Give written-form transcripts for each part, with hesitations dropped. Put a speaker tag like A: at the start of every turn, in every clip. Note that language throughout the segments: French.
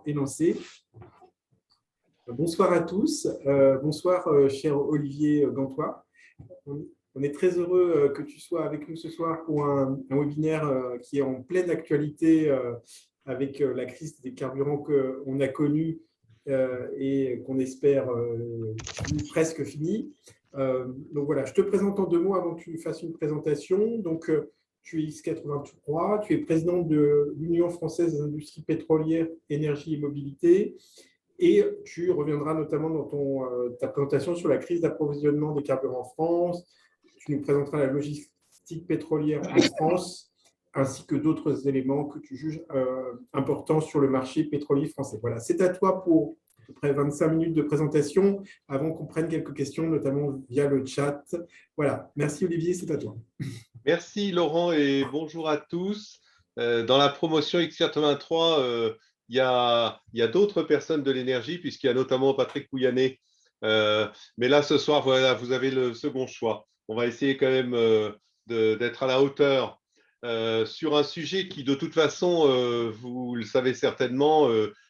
A: est lancé. Bonsoir à tous. Bonsoir, cher Olivier Gantois. On est très heureux que tu sois avec nous ce soir pour un webinaire qui est en pleine actualité avec la crise des carburants qu'on a connue et qu'on espère presque finie. Donc voilà, je te présente en 2 mots avant que tu fasses une présentation. Donc, tu es X83, tu es président de l'Union française des industries pétrolières, énergie et mobilité. Et tu reviendras notamment dans ta présentation sur la crise d'approvisionnement des carburants en France. Tu nous présenteras la logistique pétrolière en France, ainsi que d'autres éléments que tu juges importants sur le marché pétrolier français. Voilà, c'est à toi pour à peu près 25 minutes de présentation, avant qu'on prenne quelques questions, notamment via le chat. Voilà, merci Olivier, c'est à toi.
B: Merci Laurent et bonjour à tous. Dans la promotion X83, il y a d'autres personnes de l'énergie, puisqu'il y a notamment Patrick Pouyanné. Mais là, ce soir, voilà, vous avez le second choix. On va essayer quand même d'être à la hauteur sur un sujet qui, de toute façon, vous le savez certainement,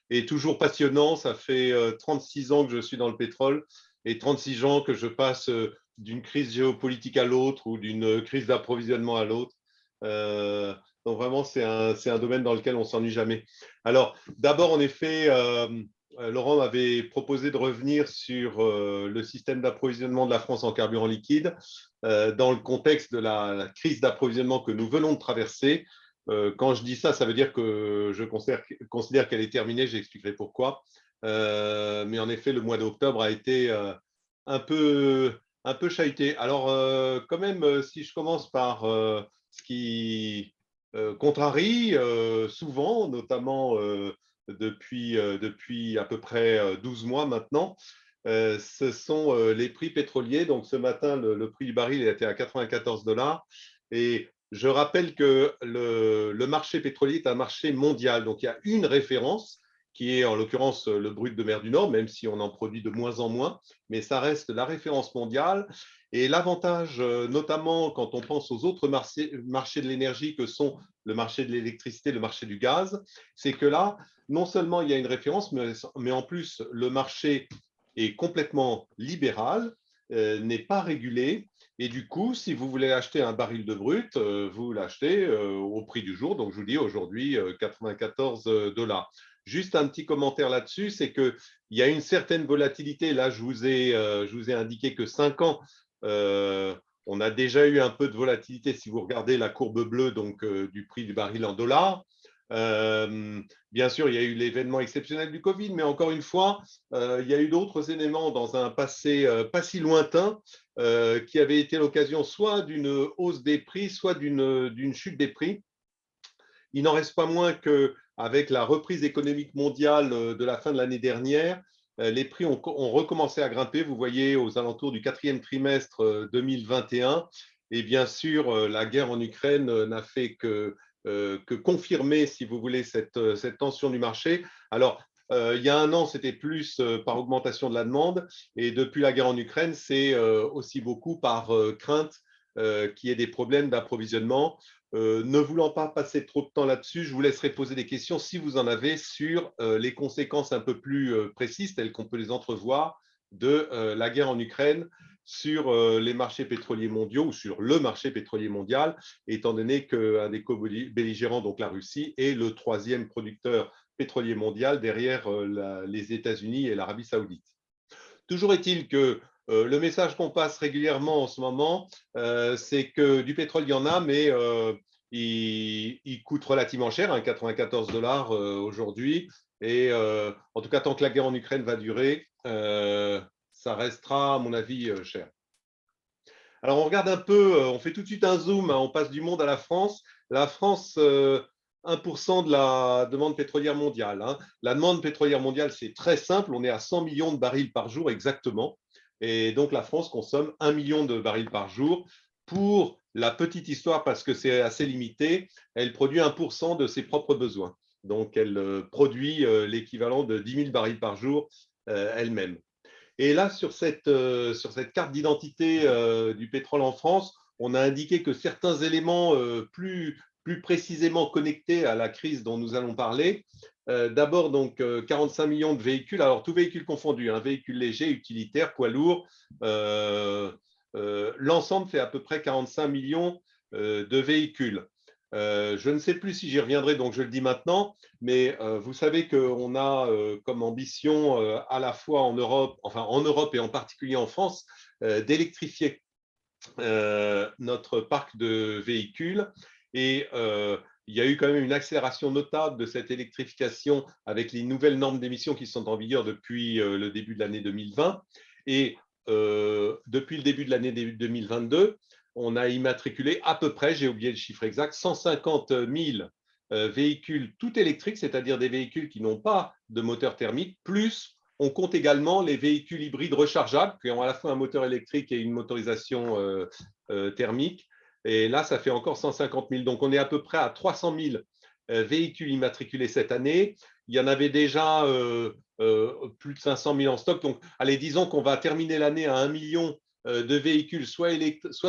B: est toujours passionnant. Ça fait 36 ans que je suis dans le pétrole et 36 ans que je passe d'une crise géopolitique à l'autre ou d'une crise d'approvisionnement à l'autre. Donc vraiment, c'est un domaine dans lequel on ne s'ennuie jamais. Alors, d'abord, en effet, Laurent m'avait proposé de revenir sur le système d'approvisionnement de la France en carburant liquide dans le contexte de la crise d'approvisionnement que nous venons de traverser. Quand je dis ça, ça veut dire que je considère qu'elle est terminée, j'expliquerai pourquoi. Mais en effet, le mois d'octobre a été un peu chahuté. Alors, quand même, si je commence par ce qui contrarie souvent, notamment depuis à peu près 12 mois maintenant, ce sont les prix pétroliers. Donc, ce matin, le prix du baril était à 94 $. Et je rappelle que le marché pétrolier est un marché mondial. Donc, il y a une référence qui est en l'occurrence le brut de mer du Nord, même si on en produit de moins en moins, mais ça reste la référence mondiale. Et l'avantage, notamment quand on pense aux autres marchés de l'énergie que sont le marché de l'électricité, le marché du gaz, c'est que là, non seulement il y a une référence, mais en plus, le marché est complètement libéral, n'est pas régulé. Et du coup, si vous voulez acheter un baril de brut, vous l'achetez au prix du jour. Donc, je vous dis aujourd'hui 94 $. Juste un petit commentaire là-dessus, c'est qu'il y a une certaine volatilité. Là, je vous ai indiqué que 5 ans, on a déjà eu un peu de volatilité si vous regardez la courbe bleue donc, du prix du baril en dollars. Bien sûr, il y a eu l'événement exceptionnel du Covid, mais encore une fois, il y a eu d'autres éléments dans un passé pas si lointain qui avaient été l'occasion soit d'une hausse des prix, soit d'une chute des prix. Il n'en reste pas moins qu'avec la reprise économique mondiale de la fin de l'année dernière, les prix ont recommencé à grimper. Vous voyez aux alentours du 4e trimestre 2021. Et bien sûr, la guerre en Ukraine n'a fait que confirmer, si vous voulez, cette tension du marché. Alors, il y a un an, c'était plus par augmentation de la demande. Et depuis la guerre en Ukraine, c'est aussi beaucoup par crainte qu'il y ait des problèmes d'approvisionnement. Ne voulant pas passer trop de temps là-dessus, je vous laisserai poser des questions si vous en avez sur les conséquences un peu plus précises, telles qu'on peut les entrevoir, de la guerre en Ukraine sur les marchés pétroliers mondiaux ou sur le marché pétrolier mondial, étant donné qu'un des co-belligérants, donc la Russie, est le 3e producteur pétrolier mondial derrière les États-Unis et l'Arabie saoudite. Toujours est-il que le message qu'on passe régulièrement en ce moment, c'est que du pétrole, il y en a, mais il coûte relativement cher, hein, 94 $ aujourd'hui. Et en tout cas, tant que la guerre en Ukraine va durer, ça restera, à mon avis, cher. Alors, on regarde un peu, on fait tout de suite un zoom, hein, on passe du monde à la France. La France, 1% de la demande pétrolière mondiale. Hein. La demande pétrolière mondiale, c'est très simple, on est à 100 millions de barils par jour exactement. Et donc, la France consomme 1 million de barils par jour. Pour la petite histoire, parce que c'est assez limité, elle produit 1% de ses propres besoins. Donc, elle produit l'équivalent de 10 000 barils par jour elle-même. Et là, sur cette carte d'identité du pétrole en France, on a indiqué que certains éléments plus précisément connectés à la crise dont nous allons parler D'abord, donc, 45 millions de véhicules, alors tous véhicules confondus, hein, véhicules légers, utilitaires, poids lourds. L'ensemble fait à peu près 45 millions de véhicules. Je ne sais plus si j'y reviendrai, donc je le dis maintenant, mais vous savez qu'on a comme ambition à la fois en Europe, enfin en Europe et en particulier en France, d'électrifier notre parc de véhicules. Et il y a eu quand même une accélération notable de cette électrification avec les nouvelles normes d'émissions qui sont en vigueur depuis le début de l'année 2020. Et depuis le début de l'année 2022, on a immatriculé à peu près, j'ai oublié le chiffre exact, 150 000 véhicules tout électriques, c'est-à-dire des véhicules qui n'ont pas de moteur thermique, plus on compte également les véhicules hybrides rechargeables qui ont à la fois un moteur électrique et une motorisation thermique. Et là, ça fait encore 150 000. Donc, on est à peu près à 300 000 véhicules immatriculés cette année. Il y en avait déjà plus de 500 000 en stock. Donc, allez, disons qu'on va terminer l'année à 1 million de véhicules, soit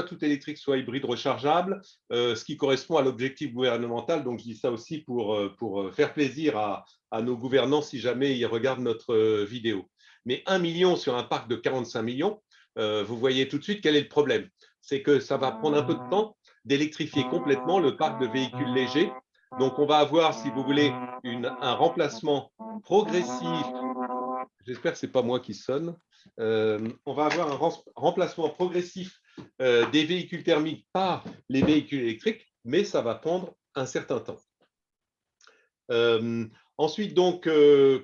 B: tout électriques, soit hybrides rechargeables, ce qui correspond à l'objectif gouvernemental. Donc, je dis ça aussi pour faire plaisir à nos gouvernants si jamais ils regardent notre vidéo. Mais 1 million sur un parc de 45 millions, vous voyez tout de suite quel est le problème. C'est que ça va prendre un peu de temps d'électrifier complètement le parc de véhicules légers. Donc, on va avoir, si vous voulez, un remplacement progressif. J'espère que ce n'est pas moi qui sonne. On va avoir un remplacement progressif des véhicules thermiques par les véhicules électriques, mais ça va prendre un certain temps. Ensuite, donc,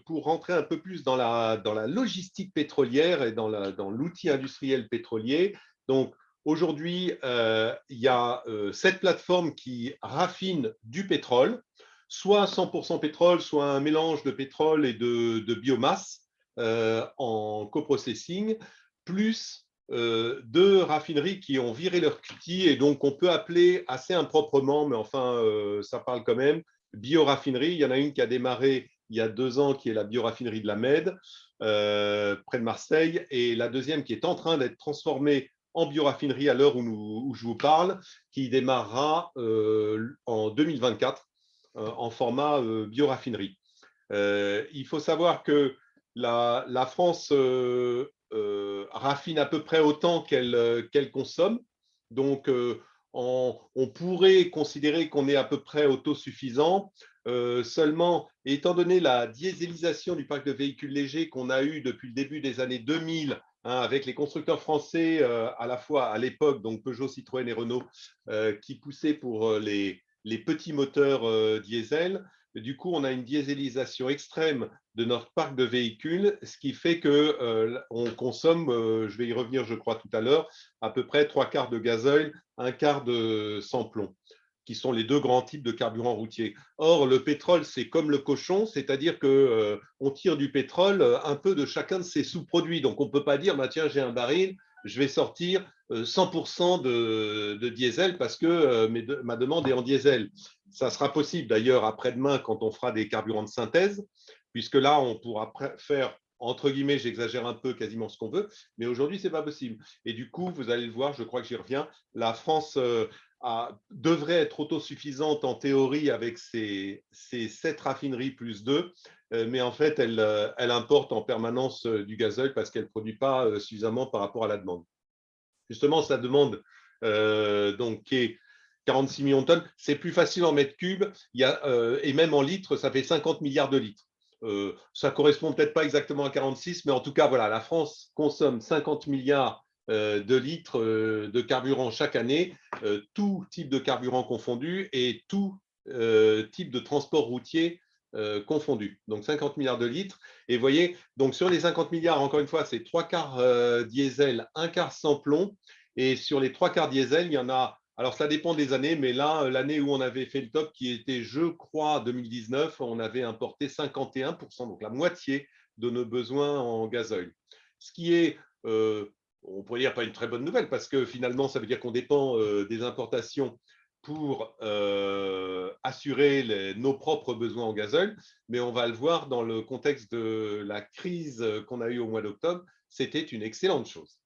B: pour rentrer un peu plus dans la logistique pétrolière et dans l'outil industriel pétrolier, donc aujourd'hui, il y a 7 plateformes qui raffinent du pétrole, soit 100% pétrole, soit un mélange de pétrole et de biomasse en coprocessing, plus 2 raffineries qui ont viré leur cutie et donc on peut appeler assez improprement, mais enfin, ça parle quand même, bioraffinerie. Il y en a une qui a démarré il y a 2 ans, qui est la bioraffinerie de la Mède, près de Marseille, et la deuxième qui est en train d'être transformée en bioraffinerie à l'heure où je vous parle, qui démarrera en 2024 en format bioraffinerie. Il faut savoir que la France raffine à peu près autant qu'elle consomme. Donc, on pourrait considérer qu'on est à peu près autosuffisant. Seulement, étant donné la dieselisation du parc de véhicules légers qu'on a eu depuis le début des années 2000, hein, avec les constructeurs français à la fois à l'époque, donc Peugeot, Citroën et Renault, qui poussaient pour les petits moteurs diesel. Du coup, on a une dieselisation extrême de notre parc de véhicules, ce qui fait qu'on consomme, je vais y revenir je crois tout à l'heure, à peu près 3/4 de gasoil, 1/4 de sans-plomb, qui sont les 2 grands types de carburants routiers. Or, le pétrole, c'est comme le cochon, c'est-à-dire qu'on tire du pétrole un peu de chacun de ses sous-produits. Donc, on ne peut pas dire, bah, tiens, j'ai un baril, je vais sortir 100% de diesel parce que ma demande est en diesel. Ça sera possible d'ailleurs après-demain quand on fera des carburants de synthèse, puisque là, on pourra faire, entre guillemets, j'exagère un peu, quasiment ce qu'on veut, mais aujourd'hui, ce n'est pas possible. Et du coup, vous allez le voir, je crois que j'y reviens, la France devrait être autosuffisante en théorie avec ses 7 raffineries plus 2, mais en fait, elle importe en permanence du gasoil parce qu'elle ne produit pas suffisamment par rapport à la demande. Justement, sa demande, donc, qui est 46 millions de tonnes, c'est plus facile en mètres cubes, et même en litres, ça fait 50 milliards de litres. Ça ne correspond peut-être pas exactement à 46, mais en tout cas, voilà, la France consomme 50 milliards de litres de carburant chaque année, tout type de carburant confondu et tout type de transport routier confondu. Donc 50 milliards de litres. Et vous voyez, donc sur les 50 milliards, encore une fois, c'est 3/4 diesel, 1/4 sans plomb. Et sur les 3/4 diesel, il y en a, alors ça dépend des années, mais là, l'année où on avait fait le top, qui était, je crois, 2019, on avait importé 51%, donc la moitié de nos besoins en gasoil. Ce qui est, on pourrait dire, pas une très bonne nouvelle, parce que finalement, ça veut dire qu'on dépend des importations pour assurer nos propres besoins en gasoil, mais on va le voir dans le contexte de la crise qu'on a eue au mois d'octobre, c'était une excellente chose.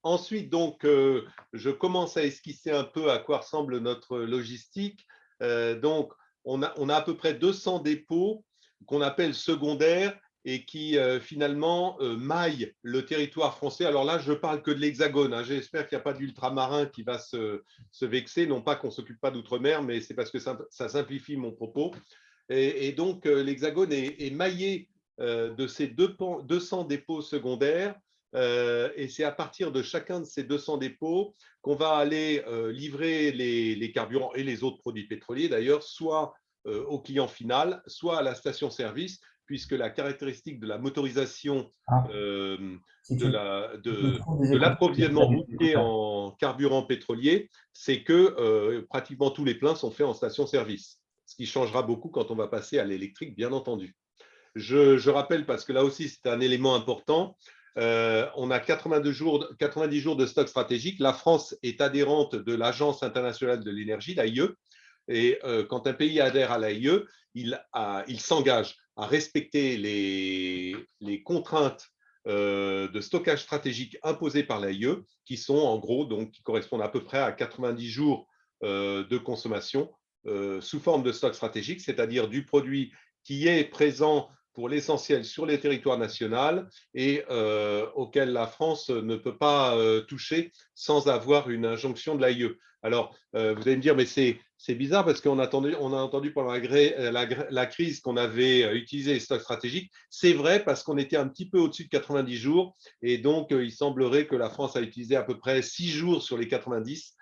B: Ensuite, donc, je commence à esquisser un peu à quoi ressemble notre logistique. Donc, on a à peu près 200 dépôts qu'on appelle secondaires et qui finalement maillent le territoire français. Alors là, je parle que de l'Hexagone, hein. J'espère qu'il n'y a pas d'ultramarin qui va se vexer, non pas qu'on ne s'occupe pas d'outre-mer, mais c'est parce que ça simplifie mon propos. Et donc, l'Hexagone est maillé de ces 200 dépôts secondaires. Et c'est à partir de chacun de ces 200 dépôts qu'on va aller livrer les carburants et les autres produits pétroliers, d'ailleurs, soit au client final, soit à la station-service, puisque la caractéristique de la motorisation
C: Ah, si tu, si tu trouves des
B: de
C: écoutes,
B: l'approvisionnement routier en carburant pétrolier, c'est que pratiquement tous les pleins sont faits en station-service, ce qui changera beaucoup quand on va passer à l'électrique, bien entendu. Je rappelle, parce que là aussi, c'est un élément important, on a 90 jours de stock stratégique. La France est adhérente de l'Agence internationale de l'énergie, l'AIE, et quand un pays adhère à l'AIE, il s'engage à respecter les contraintes de stockage stratégique imposées par l'AIE, qui sont en gros, donc, qui correspondent à peu près à 90 jours de consommation sous forme de stock stratégique, c'est-à-dire du produit qui est présent pour l'essentiel sur les territoires nationaux et auquel la France ne peut pas toucher sans avoir une injonction de l'AIE. Alors, vous allez me dire, mais c'est bizarre parce qu'on a entendu pendant la crise qu'on avait utilisé les stocks stratégiques. C'est vrai parce qu'on était un petit peu au-dessus de 90 jours et donc il semblerait que la France a utilisé à peu près 6 jours sur les 90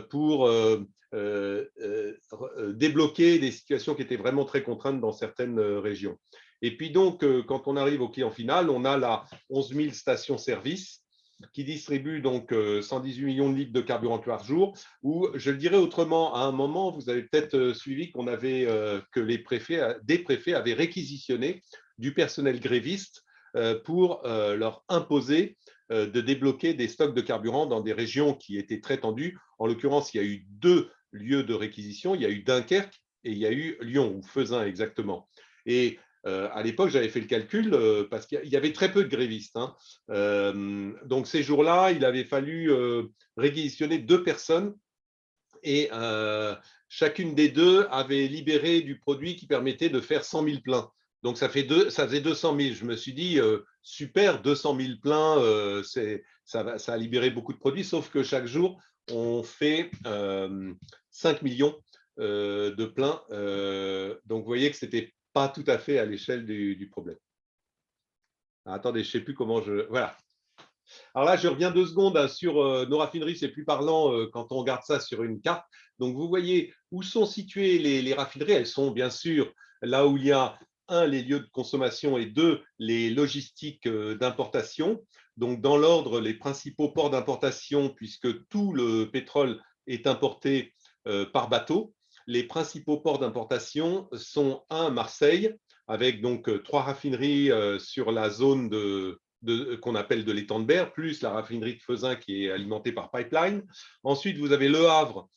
B: pour débloquer des situations qui étaient vraiment très contraintes dans certaines régions. Et puis donc, quand on arrive au client final, on a là 11 000 stations-service qui distribuent donc 118 millions de litres de carburant par jour, ou je le dirais autrement, à un moment, vous avez peut-être suivi que des préfets avaient réquisitionné du personnel gréviste pour leur imposer de débloquer des stocks de carburant dans des régions qui étaient très tendues. En l'occurrence, il y a eu 2 lieux de réquisition, il y a eu Dunkerque et il y a eu Lyon, ou Fezin exactement. Et à l'époque, j'avais fait le calcul parce qu'il y avait très peu de grévistes, hein. Donc ces jours-là, il avait fallu réquisitionner 2 personnes et chacune des 2 avait libéré du produit qui permettait de faire 100 000 pleins. Donc ça faisait 200 000. Je me suis dit, super, 200 000 pleins, ça a libéré beaucoup de produits, sauf que chaque jour, on fait 5 millions de pleins. Donc vous voyez que ce n'était pas tout à fait à l'échelle du problème. Attendez, je ne sais plus comment je… Voilà. Alors là, je reviens 2 secondes sur nos raffineries, c'est plus parlant quand on regarde ça sur une carte. Donc, vous voyez où sont situées les raffineries. Elles sont bien sûr là où il y a, 1, les lieux de consommation et 2, les logistiques d'importation. Donc, dans l'ordre, les principaux ports d'importation, puisque tout le pétrole est importé par bateau. Les principaux ports d'importation sont 1, Marseille, avec donc 3 raffineries sur la zone qu'on appelle de l'étang de Berre, plus la raffinerie de Fezin qui est alimentée par pipeline. Ensuite, vous avez Le Havre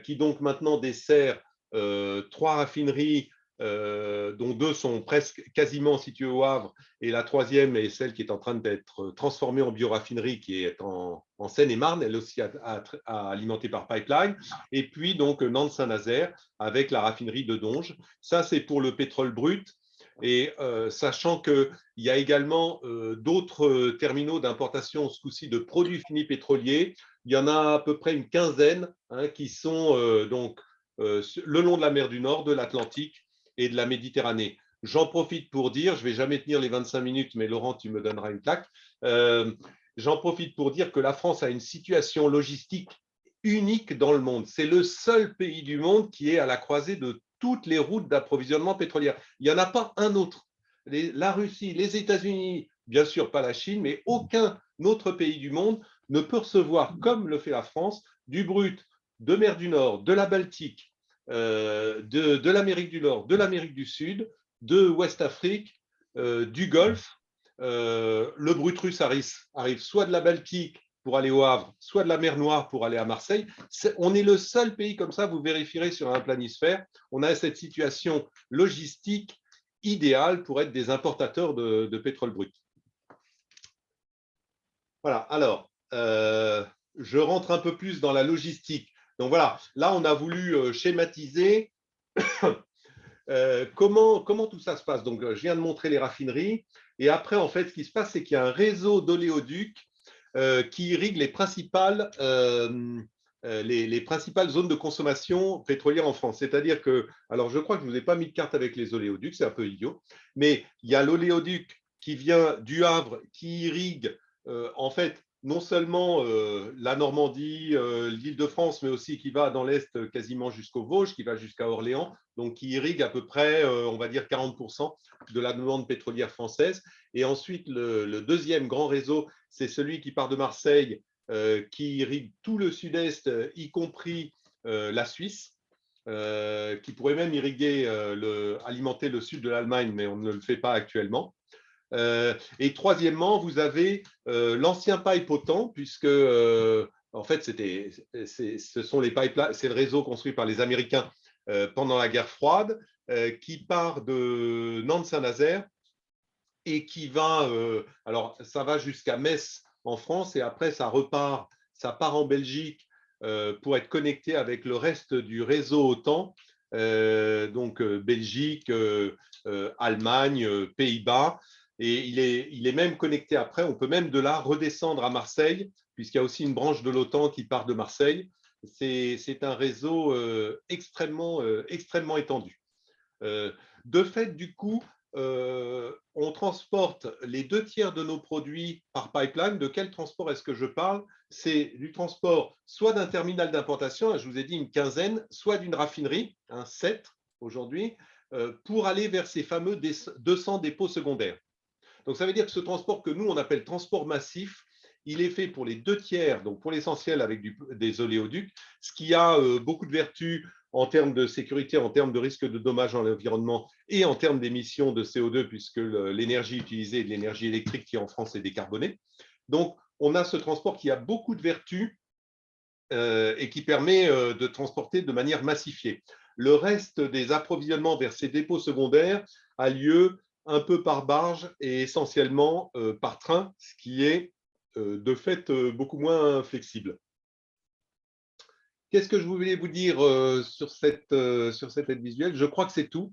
B: qui donc maintenant dessert 3 raffineries dont 2 sont presque quasiment situées au Havre et la 3e est celle qui est en train d'être transformée en bioraffinerie qui est en Seine-et-Marne, elle aussi alimentée par pipeline. Et puis donc Nantes-Saint-Nazaire avec la raffinerie de Donge. Ça, c'est pour le pétrole brut. Et sachant qu'il y a également d'autres terminaux d'importation, ce coup-ci de produits finis pétroliers, il y en a à peu près une quinzaine hein, qui sont donc le long de la mer du Nord, de l'Atlantique et de la Méditerranée. J'en profite pour dire, je ne vais jamais tenir les 25 minutes, mais Laurent, tu me donneras une claque. J'en profite pour dire que la France a une situation logistique unique dans le monde. C'est le seul pays du monde qui est à la croisée de toutes les routes d'approvisionnement pétrolière. Il n'y en a pas un autre. La Russie, les États-Unis, bien sûr pas la Chine, mais aucun autre pays du monde ne peut recevoir, comme le fait la France, du brut de mer du Nord, de la Baltique, de l'Amérique du Nord, de l'Amérique du Sud, de Ouest-Afrique, du Golfe. Le brut russe arrive soit de la Baltique pour aller au Havre, soit de la mer Noire pour aller à Marseille. On est le seul pays comme ça, vous vérifierez sur un planisphère, on a cette situation logistique idéale pour être des importateurs de pétrole brut. Voilà, alors, je rentre un peu plus dans la logistique. Donc voilà, là, on a voulu schématiser comment tout ça se passe? Donc, je viens de montrer les raffineries. Et après, en fait, ce qui se passe, c'est qu'il y a un réseau d'oléoducs qui irrigue les principales zones de consommation pétrolière en France. C'est-à-dire que, alors je crois que je ne vous ai pas mis de carte avec les oléoducs, c'est un peu idiot, mais il y a l'oléoduc qui vient du Havre, qui irrigue en fait non seulement la Normandie, l'Île-de-France, mais aussi qui va dans l'Est quasiment jusqu'aux Vosges, qui va jusqu'à Orléans, donc qui irrigue à peu près, on va dire, 40% de la demande pétrolière française. Et ensuite, le deuxième grand réseau, c'est celui qui part de Marseille, qui irrigue tout le sud-est, y compris la Suisse, qui pourrait même irriguer, alimenter le sud de l'Allemagne, mais on ne le fait pas actuellement. Et troisièmement, vous avez l'ancien pipe OTAN, puisque en fait, ce sont les pipelines, c'est le réseau construit par les Américains pendant la guerre froide, qui part de Nantes-Saint-Nazaire et qui va, alors ça va jusqu'à Metz en France et après ça repart, ça part en Belgique pour être connecté avec le reste du réseau OTAN, donc Belgique, Allemagne, Pays-Bas. Et il est même connecté après, on peut même de là redescendre à Marseille, puisqu'il y a aussi une branche de l'OTAN qui part de Marseille. C'est un réseau extrêmement étendu. De fait, du coup, on transporte les 2/3 de nos produits par pipeline. De quel transport est-ce que je parle? C'est du transport soit d'un terminal d'implantation, je vous ai dit une quinzaine, soit d'une raffinerie, 7 aujourd'hui, pour aller vers ces fameux 200 dépôts secondaires. Donc, ça veut dire que ce transport que nous, on appelle transport massif, il est fait pour les 2/3, donc pour l'essentiel avec des oléoducs, ce qui a beaucoup de vertus en termes de sécurité, en termes de risque de dommages dans l'environnement et en termes d'émissions de CO2, puisque l'énergie utilisée est de l'énergie électrique qui en France est décarbonée. Donc, on a ce transport qui a beaucoup de vertus et qui permet de transporter de manière massifiée. Le reste des approvisionnements vers ces dépôts secondaires a lieu un peu par barge et essentiellement par train, ce qui est de fait beaucoup moins flexible. Qu'est-ce que je voulais vous dire sur cette aide visuelle? Je crois que c'est tout.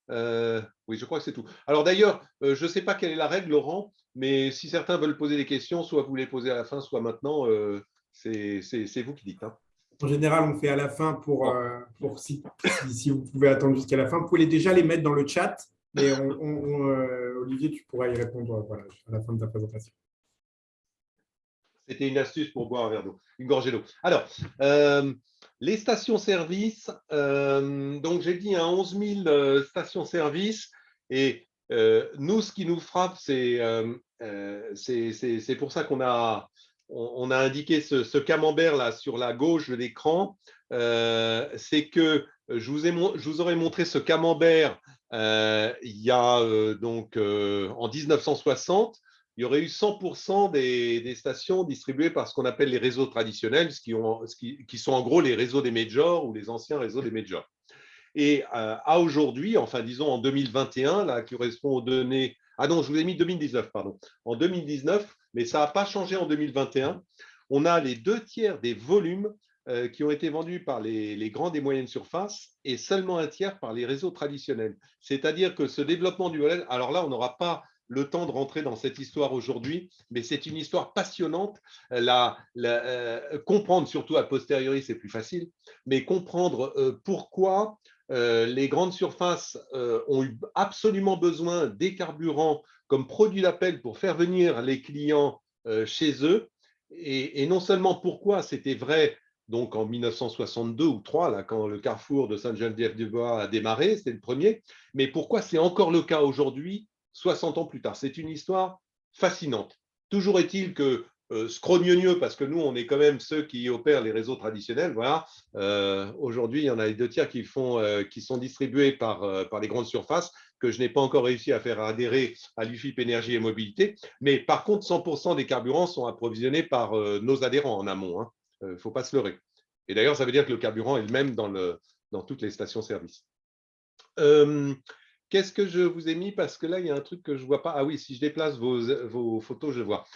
B: Oui, je crois que c'est tout. Alors d'ailleurs, je ne sais pas quelle est la règle, Laurent, mais si certains veulent poser des questions, soit vous les posez à la fin, soit maintenant, c'est vous qui dites. Hein.
A: En général, on fait à la fin pour
B: Bon.
A: si vous pouvez attendre jusqu'à la fin. Vous pouvez déjà les mettre dans le chat, mais Olivier, tu pourras y répondre voilà, à la fin de ta présentation.
B: C'était une astuce pour boire un verre d'eau, une gorgée d'eau. Alors, les stations-service, donc j'ai dit 11 000 stations-service, et nous, ce qui nous frappe, c'est pour ça qu'on a, on a indiqué ce camembert là sur la gauche de l'écran, c'est que je vous aurais montré ce camembert il y a donc en 1960. Il y aurait eu 100% des stations distribuées par ce qu'on appelle les réseaux traditionnels, qui sont en gros les réseaux des majors ou les anciens réseaux des majors. Et à aujourd'hui, enfin disons en 2021, là, qui correspond aux données… Ah non, je vous ai mis 2019, pardon. En 2019, mais ça n'a pas changé en 2021, on a les 2/3 des volumes qui ont été vendus par les grandes et moyennes surfaces et seulement 1/3 par les réseaux traditionnels. C'est-à-dire que ce développement du modèle, alors là, on n'aura pas le temps de rentrer dans cette histoire aujourd'hui, mais c'est une histoire passionnante. Comprendre, surtout a posteriori, c'est plus facile, mais comprendre pourquoi les grandes surfaces ont eu absolument besoin des carburants comme produit d'appel pour faire venir les clients chez eux. Et non seulement pourquoi c'était vrai donc en 1962 ou 3, là, quand le carrefour de Sainte-Geneviève-du-Bois a démarré, c'était le premier, mais pourquoi c'est encore le cas aujourd'hui 60 ans plus tard. C'est une histoire fascinante. Toujours est-il que scrogneux, parce que nous, on est quand même ceux qui opèrent les réseaux traditionnels. Voilà. Aujourd'hui, il y en a les 2/3 qui sont distribués par les grandes surfaces, que je n'ai pas encore réussi à faire adhérer à l'UFIP Énergie et Mobilité. Mais par contre, 100% des carburants sont approvisionnés par nos adhérents en amont. Hein. Il ne faut pas se leurrer. Et d'ailleurs, ça veut dire que le carburant est le même dans toutes les stations-service. Qu'est-ce que je vous ai mis? Parce que là, il y a un truc que je ne vois pas. Ah oui, si je déplace vos photos, je le vois.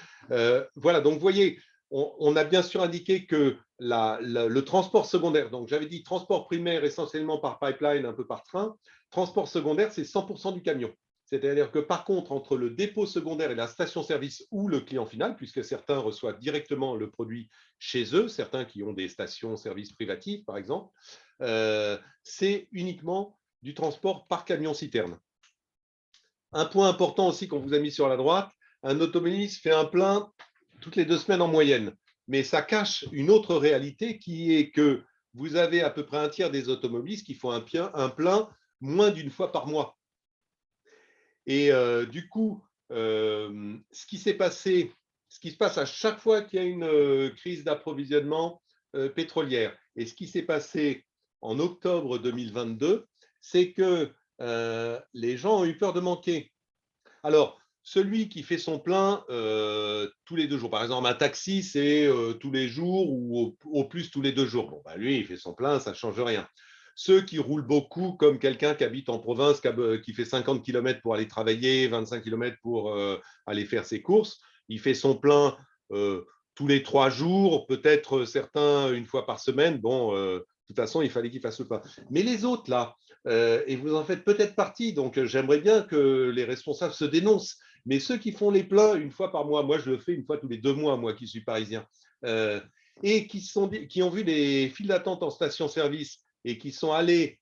B: Voilà, donc vous voyez, on a bien sûr indiqué que le transport secondaire, donc j'avais dit transport primaire essentiellement par pipeline, un peu par train, transport secondaire, c'est 100% du camion. C'est-à-dire que par contre, entre le dépôt secondaire et la station-service ou le client final, puisque certains reçoivent directement le produit chez eux, certains qui ont des stations-service privatives, par exemple, c'est uniquement du transport par camion-citerne. Un point important aussi qu'on vous a mis sur la droite, un automobiliste fait un plein toutes les 2 semaines en moyenne. Mais ça cache une autre réalité qui est que vous avez à peu près un tiers des automobilistes qui font un plein moins d'une fois par mois. Et du coup, ce qui se passe à chaque fois qu'il y a une crise d'approvisionnement pétrolière, et ce qui s'est passé en octobre 2022, c'est que les gens ont eu peur de manquer. Alors, celui qui fait son plein tous les 2 jours, par exemple, un taxi, c'est tous les jours ou au plus tous les 2 jours. Bon, bah, lui, il fait son plein, ça ne change rien. Ceux qui roulent beaucoup, comme quelqu'un qui habite en province, qui fait 50 km pour aller travailler, 25 km pour aller faire ses courses, il fait son plein tous les 3 jours, peut-être certains une fois par semaine. Bon, de toute façon, il fallait qu'il fasse le plein. Mais les autres, là, et vous en faites peut-être partie, donc j'aimerais bien que les responsables se dénoncent. Mais ceux qui font les pleins une fois par mois, moi je le fais une fois tous les 2 mois, moi qui suis parisien, et qui ont vu des files d'attente en station-service et qui sont allés,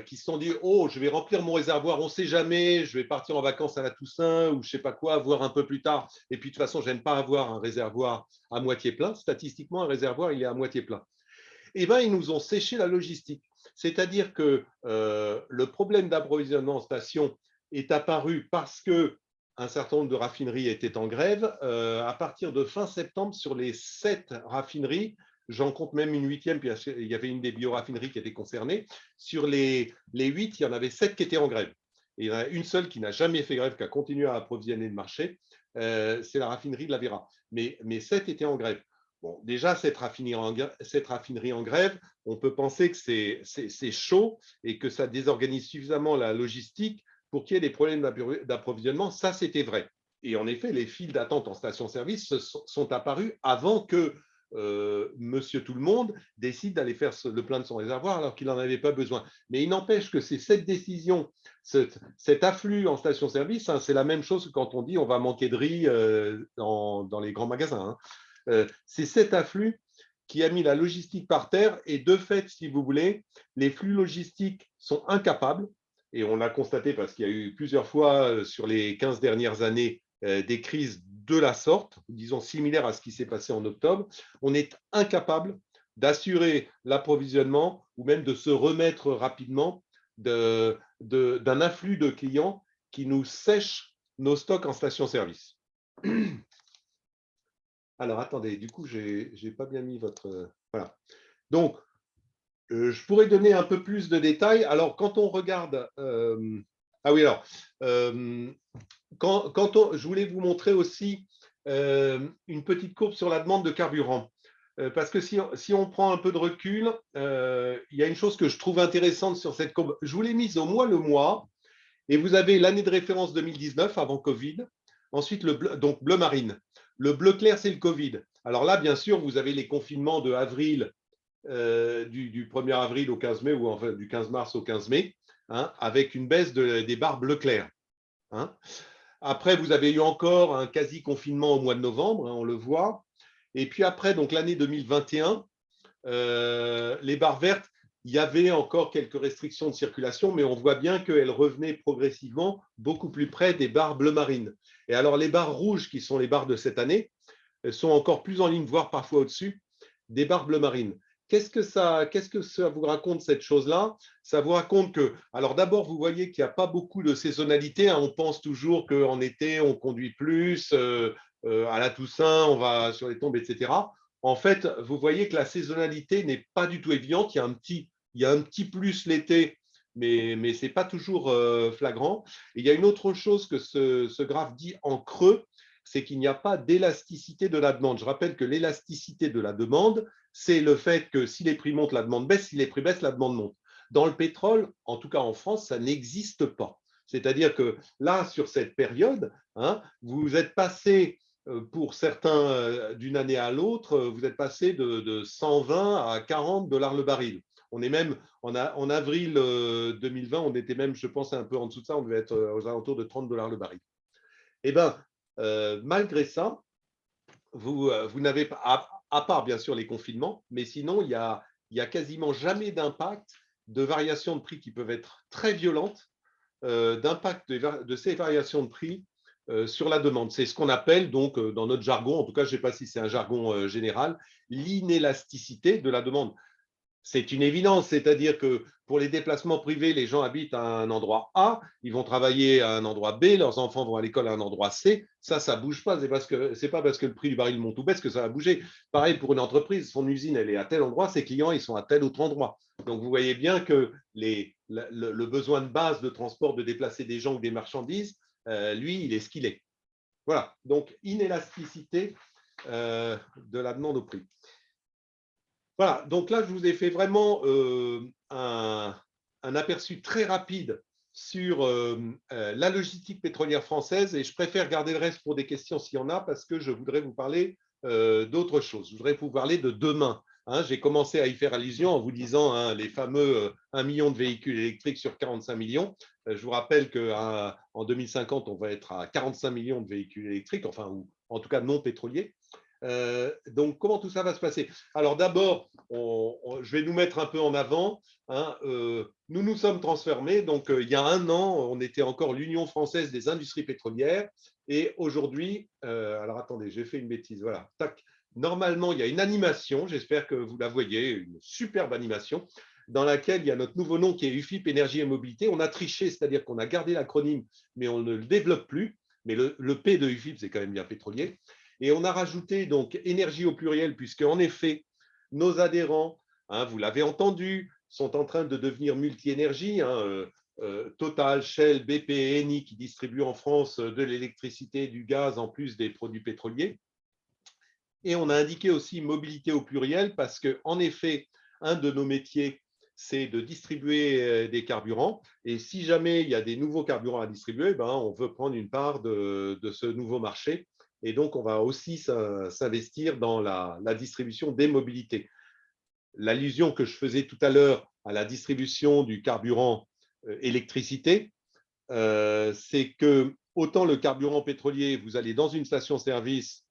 B: qui se sont dit, oh, je vais remplir mon réservoir, on ne sait jamais, je vais partir en vacances à la Toussaint ou je ne sais pas quoi, voir un peu plus tard. Et puis de toute façon, je n'aime pas avoir un réservoir à moitié plein. Statistiquement, un réservoir, il est à moitié plein. Eh bien, ils nous ont séché la logistique. C'est-à-dire que le problème d'approvisionnement en station est apparu parce que un certain nombre de raffineries étaient en grève. À partir de fin septembre, sur les 7 raffineries, j'en compte même une 8e, puis il y avait une des bioraffineries qui était concernée. Sur les 8, il y en avait 7 qui étaient en grève. Et il y en a une seule qui n'a jamais fait grève, qui a continué à approvisionner le marché, c'est la raffinerie de la Vera. Mais 7 étaient en grève. Bon, déjà, cette raffinerie en grève, on peut penser que c'est chaud et que ça désorganise suffisamment la logistique pour qu'il y ait des problèmes d'approvisionnement. Ça, c'était vrai. Et en effet, les files d'attente en station-service sont apparues avant que Monsieur Tout-le-Monde décide d'aller faire le plein de son réservoir alors qu'il n'en avait pas besoin. Mais il n'empêche que c'est cette décision, cet afflux en station-service, hein, c'est la même chose que quand on dit on va manquer de riz dans les grands magasins. C'est cet afflux qui a mis la logistique par terre et de fait, si vous voulez, les flux logistiques sont incapables, et on l'a constaté parce qu'il y a eu plusieurs fois sur les 15 dernières années des crises de la sorte, disons similaires à ce qui s'est passé en octobre, on est incapable d'assurer l'approvisionnement ou même de se remettre rapidement d'un afflux de clients qui nous sèchent nos stocks en station-service. Alors, attendez, du coup, je n'ai pas bien mis votre… Voilà. Donc, je pourrais donner un peu plus de détails. Alors, quand on regarde… ah oui, alors, je voulais vous montrer aussi une petite courbe sur la demande de carburant. Parce que si on prend un peu de recul, il y a une chose que je trouve intéressante sur cette courbe. Je vous l'ai mise au mois le mois, et vous avez l'année de référence 2019, avant Covid. Ensuite, donc bleu marine. Le bleu clair, c'est le Covid. Alors là, bien sûr, vous avez les confinements de avril, du 1er avril au 15 mai, ou enfin du 15 mars au 15 mai, hein, avec une baisse des barres bleu clair. Hein. Après, vous avez eu encore un quasi-confinement au mois de novembre, hein, on le voit. Et puis après, donc l'année 2021, les barres vertes, il y avait encore quelques restrictions de circulation, mais on voit bien qu'elles revenaient progressivement beaucoup plus près des barres bleu marine. Et alors, les barres rouges, qui sont les barres de cette année, sont encore plus en ligne, voire parfois au-dessus, des barres bleu marine. Qu'est-ce que ça vous raconte, cette chose-là? Ça vous raconte que, alors d'abord, vous voyez qu'il n'y a pas beaucoup de saisonnalité. Hein. On pense toujours qu'en été, on conduit plus, à la Toussaint, on va sur les tombes, etc. En fait, vous voyez que la saisonnalité n'est pas du tout évidente. Il y a un petit plus l'été, mais ce n'est pas toujours flagrant. Et il y a une autre chose que ce graphe dit en creux, c'est qu'il n'y a pas d'élasticité de la demande. Je rappelle que l'élasticité de la demande, c'est le fait que si les prix montent, la demande baisse, si les prix baissent, la demande monte. Dans le pétrole, en tout cas en France, ça n'existe pas. C'est-à-dire que là, sur cette période, hein, vous êtes passé pour certains, d'une année à l'autre, vous êtes passé de 120 à 40 dollars le baril. On est même, en avril 2020, on était même, je pense, un peu en dessous de ça, on devait être aux alentours de 30 dollars le baril. Eh bien, malgré ça, vous n'avez pas, à part bien sûr les confinements, mais sinon, il y a quasiment jamais d'impact de variations de prix qui peuvent être très violentes, d'impact de ces variations de prix sur la demande. C'est ce qu'on appelle donc dans notre jargon, en tout cas je ne sais pas si c'est un jargon général, l'inélasticité de la demande. C'est une évidence, c'est-à-dire que pour les déplacements privés, les gens habitent à un endroit A, ils vont travailler à un endroit B, leurs enfants vont à l'école à un endroit C. Ça ne bouge pas. C'est pas parce que le prix du baril monte ou baisse que ça va bouger. Pareil pour une entreprise, son usine, elle est à tel endroit, ses clients, ils sont à tel autre endroit. Donc, vous voyez bien que le besoin de base de transport, de déplacer des gens ou des marchandises, lui, il est ce qu'il est. Voilà. Donc, inélasticité de la demande au prix. Voilà, donc là, je vous ai fait vraiment un aperçu très rapide sur la logistique pétrolière française et je préfère garder le reste pour des questions s'il y en a parce que je voudrais vous parler d'autre chose. Je voudrais vous parler de demain. Hein, j'ai commencé à y faire allusion en vous disant les fameux 1 million de véhicules électriques sur 45 millions. Je vous rappelle qu'en 2050, on va être à 45 millions de véhicules électriques, enfin, ou en tout cas non pétroliers. Donc, comment tout ça va se passer? Alors, d'abord, je vais nous mettre un peu en avant. Hein, nous nous sommes transformés. Donc, il y a un an, on était encore l'Union française des industries pétrolières. Et aujourd'hui, alors attendez, j'ai fait une bêtise. Voilà. Tac. Normalement, il y a une animation. J'espère que vous la voyez, une superbe animation dans laquelle il y a notre nouveau nom qui est UFIP Énergie et Mobilité. On a triché, c'est-à-dire qu'on a gardé l'acronyme, mais on ne le développe plus. Mais le P de UFIP, c'est quand même bien pétrolier. Et on a rajouté donc énergie au pluriel, puisque en effet, nos adhérents, hein, vous l'avez entendu, sont en train de devenir multi-énergie. Hein, Total, Shell, BP et Eni qui distribuent en France de l'électricité, du gaz, en plus des produits pétroliers. Et on a indiqué aussi mobilité au pluriel, parce qu'en effet, un de nos métiers, c'est de distribuer des carburants. Et si jamais il y a des nouveaux carburants à distribuer, ben, on veut prendre une part de ce nouveau marché. Et donc, on va aussi s'investir dans la distribution des mobilités. L'allusion que je faisais tout à l'heure à la distribution du carburant électricité, c'est que autant le carburant pétrolier, vous allez dans une station-service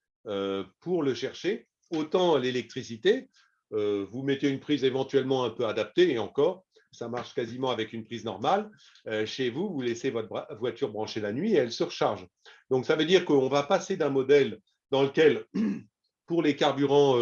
B: pour le chercher, autant l'électricité, vous mettez une prise éventuellement un peu adaptée, et encore, ça marche quasiment avec une prise normale. Chez vous, vous laissez votre voiture branchée la nuit et elle se recharge. Donc, ça veut dire qu'on va passer d'un modèle dans lequel, pour les carburants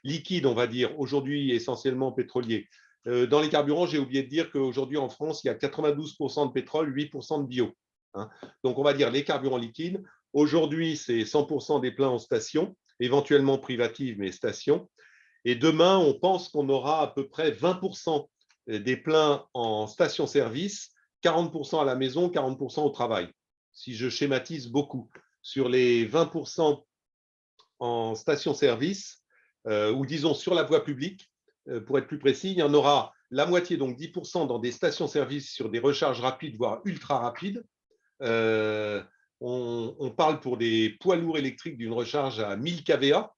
B: liquides, on va dire, aujourd'hui essentiellement pétroliers, dans les carburants, j'ai oublié de dire qu'aujourd'hui en France, il y a 92% de pétrole, 8% de bio. Hein. Donc, on va dire les carburants liquides. Aujourd'hui, c'est 100% des pleins en station, éventuellement privatives, mais station. Et demain, on pense qu'on aura à peu près 20% des pleins en station-service, 40% à la maison, 40% au travail. Si je schématise beaucoup, sur les 20% en station-service, ou disons sur la voie publique, pour être plus précis, il y en aura la moitié, donc 10% dans des stations-service sur des recharges rapides, voire ultra rapides. On parle pour des poids lourds électriques d'une recharge à 1000 kVA.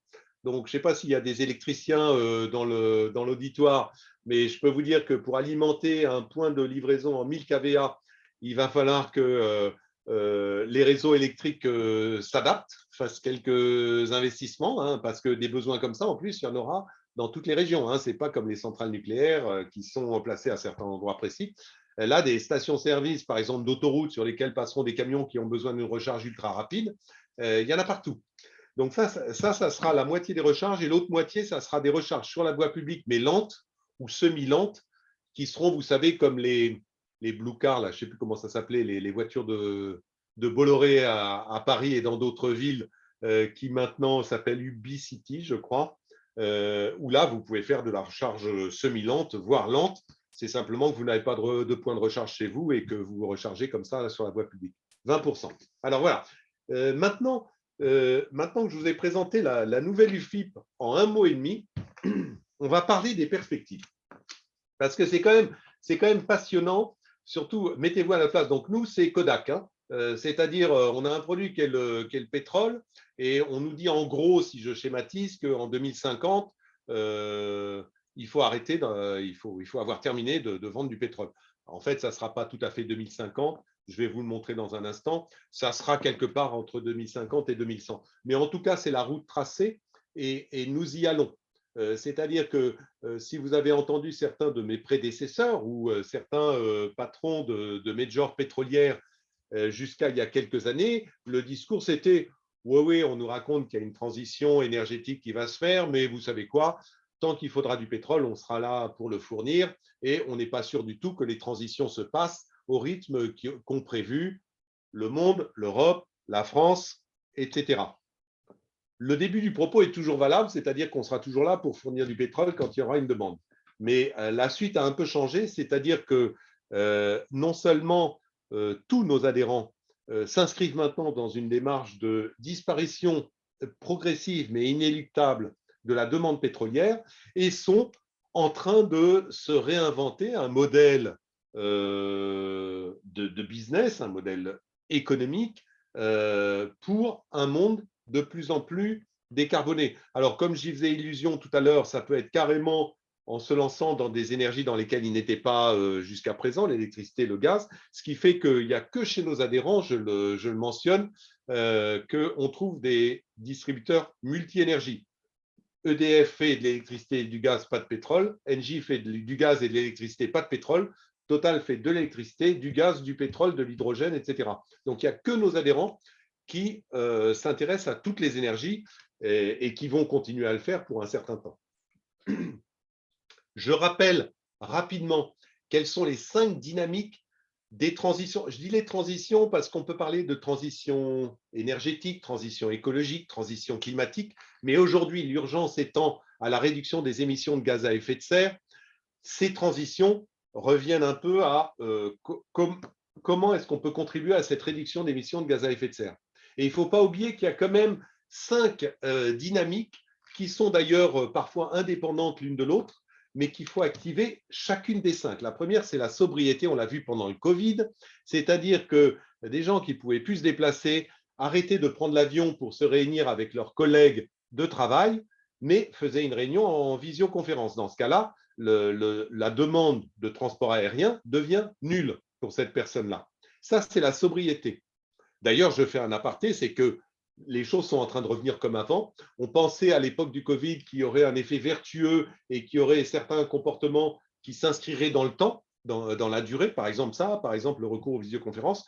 B: Donc, je ne sais pas s'il y a des électriciens dans l'auditoire, mais je peux vous dire que pour alimenter un point de livraison en 1000 kVA, il va falloir que les réseaux électriques s'adaptent, fassent quelques investissements, hein, parce que des besoins comme ça, en plus, il y en aura dans toutes les régions. Hein. Ce n'est pas comme les centrales nucléaires qui sont placées à certains endroits précis. Là, des stations-service, par exemple, d'autoroutes sur lesquelles passeront des camions qui ont besoin d'une recharge ultra rapide, il y en a partout. Donc ça sera la moitié des recharges et l'autre moitié, ça sera des recharges sur la voie publique, mais lentes ou semi-lentes, qui seront, vous savez, comme les blue cars, là, je ne sais plus comment ça s'appelait, les voitures de Bolloré à Paris et dans d'autres villes, qui maintenant s'appellent Ubicity, je crois, où là, vous pouvez faire de la recharge semi-lente, voire lente. C'est simplement que vous n'avez pas de point de recharge chez vous et que vous vous rechargez comme ça sur la voie publique. 20%. Alors voilà. Maintenant que je vous ai présenté la nouvelle UFIP en un mot et demi, on va parler des perspectives. Parce que c'est quand même passionnant. Surtout, mettez-vous à la place. Donc, nous, c'est Kodak. Hein. C'est-à-dire, on a un produit qui est le pétrole, et on nous dit en gros, si je schématise, qu'en 2050, il faut arrêter, il faut avoir terminé de vendre du pétrole. En fait, ça ne sera pas tout à fait 2050, je vais vous le montrer dans un instant, ça sera quelque part entre 2050 et 2100. Mais en tout cas, c'est la route tracée et nous y allons. C'est-à-dire que si vous avez entendu certains de mes prédécesseurs ou certains patrons de majors pétrolières jusqu'à il y a quelques années, le discours c'était oui, oui, on nous raconte qu'il y a une transition énergétique qui va se faire, mais vous savez quoi, tant qu'il faudra du pétrole, on sera là pour le fournir et on n'est pas sûr du tout que les transitions se passent au rythme qu'ont prévu le monde, l'Europe, la France, etc. Le début du propos est toujours valable, c'est-à-dire qu'on sera toujours là pour fournir du pétrole quand il y aura une demande. Mais la suite a un peu changé, c'est-à-dire que non seulement tous nos adhérents s'inscrivent maintenant dans une démarche de disparition progressive mais inéluctable de la demande pétrolière et sont en train de se réinventer un modèle de business, un modèle économique pour un monde de plus en plus décarboné. Alors, comme j'y faisais illusion tout à l'heure, ça peut être carrément en se lançant dans des énergies dans lesquelles il n'était pas jusqu'à présent, l'électricité, le gaz, ce qui fait qu'il n'y a que chez nos adhérents, je le mentionne, qu'on trouve des distributeurs multi-énergie. EDF fait de l'électricité et du gaz, pas de pétrole. Engie fait du gaz et de l'électricité, pas de pétrole. Total fait de l'électricité, du gaz, du pétrole, de l'hydrogène, etc. Donc, il n'y a que nos adhérents qui s'intéressent à toutes les énergies et qui vont continuer à le faire pour un certain temps. Je rappelle rapidement quelles sont les 5 dynamiques des transitions. Je dis les transitions parce qu'on peut parler de transition énergétique, transition écologique, transition climatique, mais aujourd'hui, l'urgence étant à la réduction des émissions de gaz à effet de serre, ces transitions reviennent un peu à comment est-ce qu'on peut contribuer à cette réduction d'émissions de gaz à effet de serre. Et il ne faut pas oublier qu'il y a quand même 5 dynamiques qui sont d'ailleurs parfois indépendantes l'une de l'autre, mais qu'il faut activer chacune des 5. La première, c'est la sobriété, on l'a vu pendant le Covid, c'est-à-dire que des gens qui ne pouvaient plus se déplacer arrêtaient de prendre l'avion pour se réunir avec leurs collègues de travail, mais faisaient une réunion en visioconférence. Dans ce cas-là, la demande de transport aérien devient nulle pour cette personne-là. Ça, c'est la sobriété. D'ailleurs, je fais un aparté, c'est que les choses sont en train de revenir comme avant. On pensait à l'époque du Covid qu'il y aurait un effet vertueux et qu'il y aurait certains comportements qui s'inscriraient dans le temps, dans la durée. Par exemple, le recours aux visioconférences.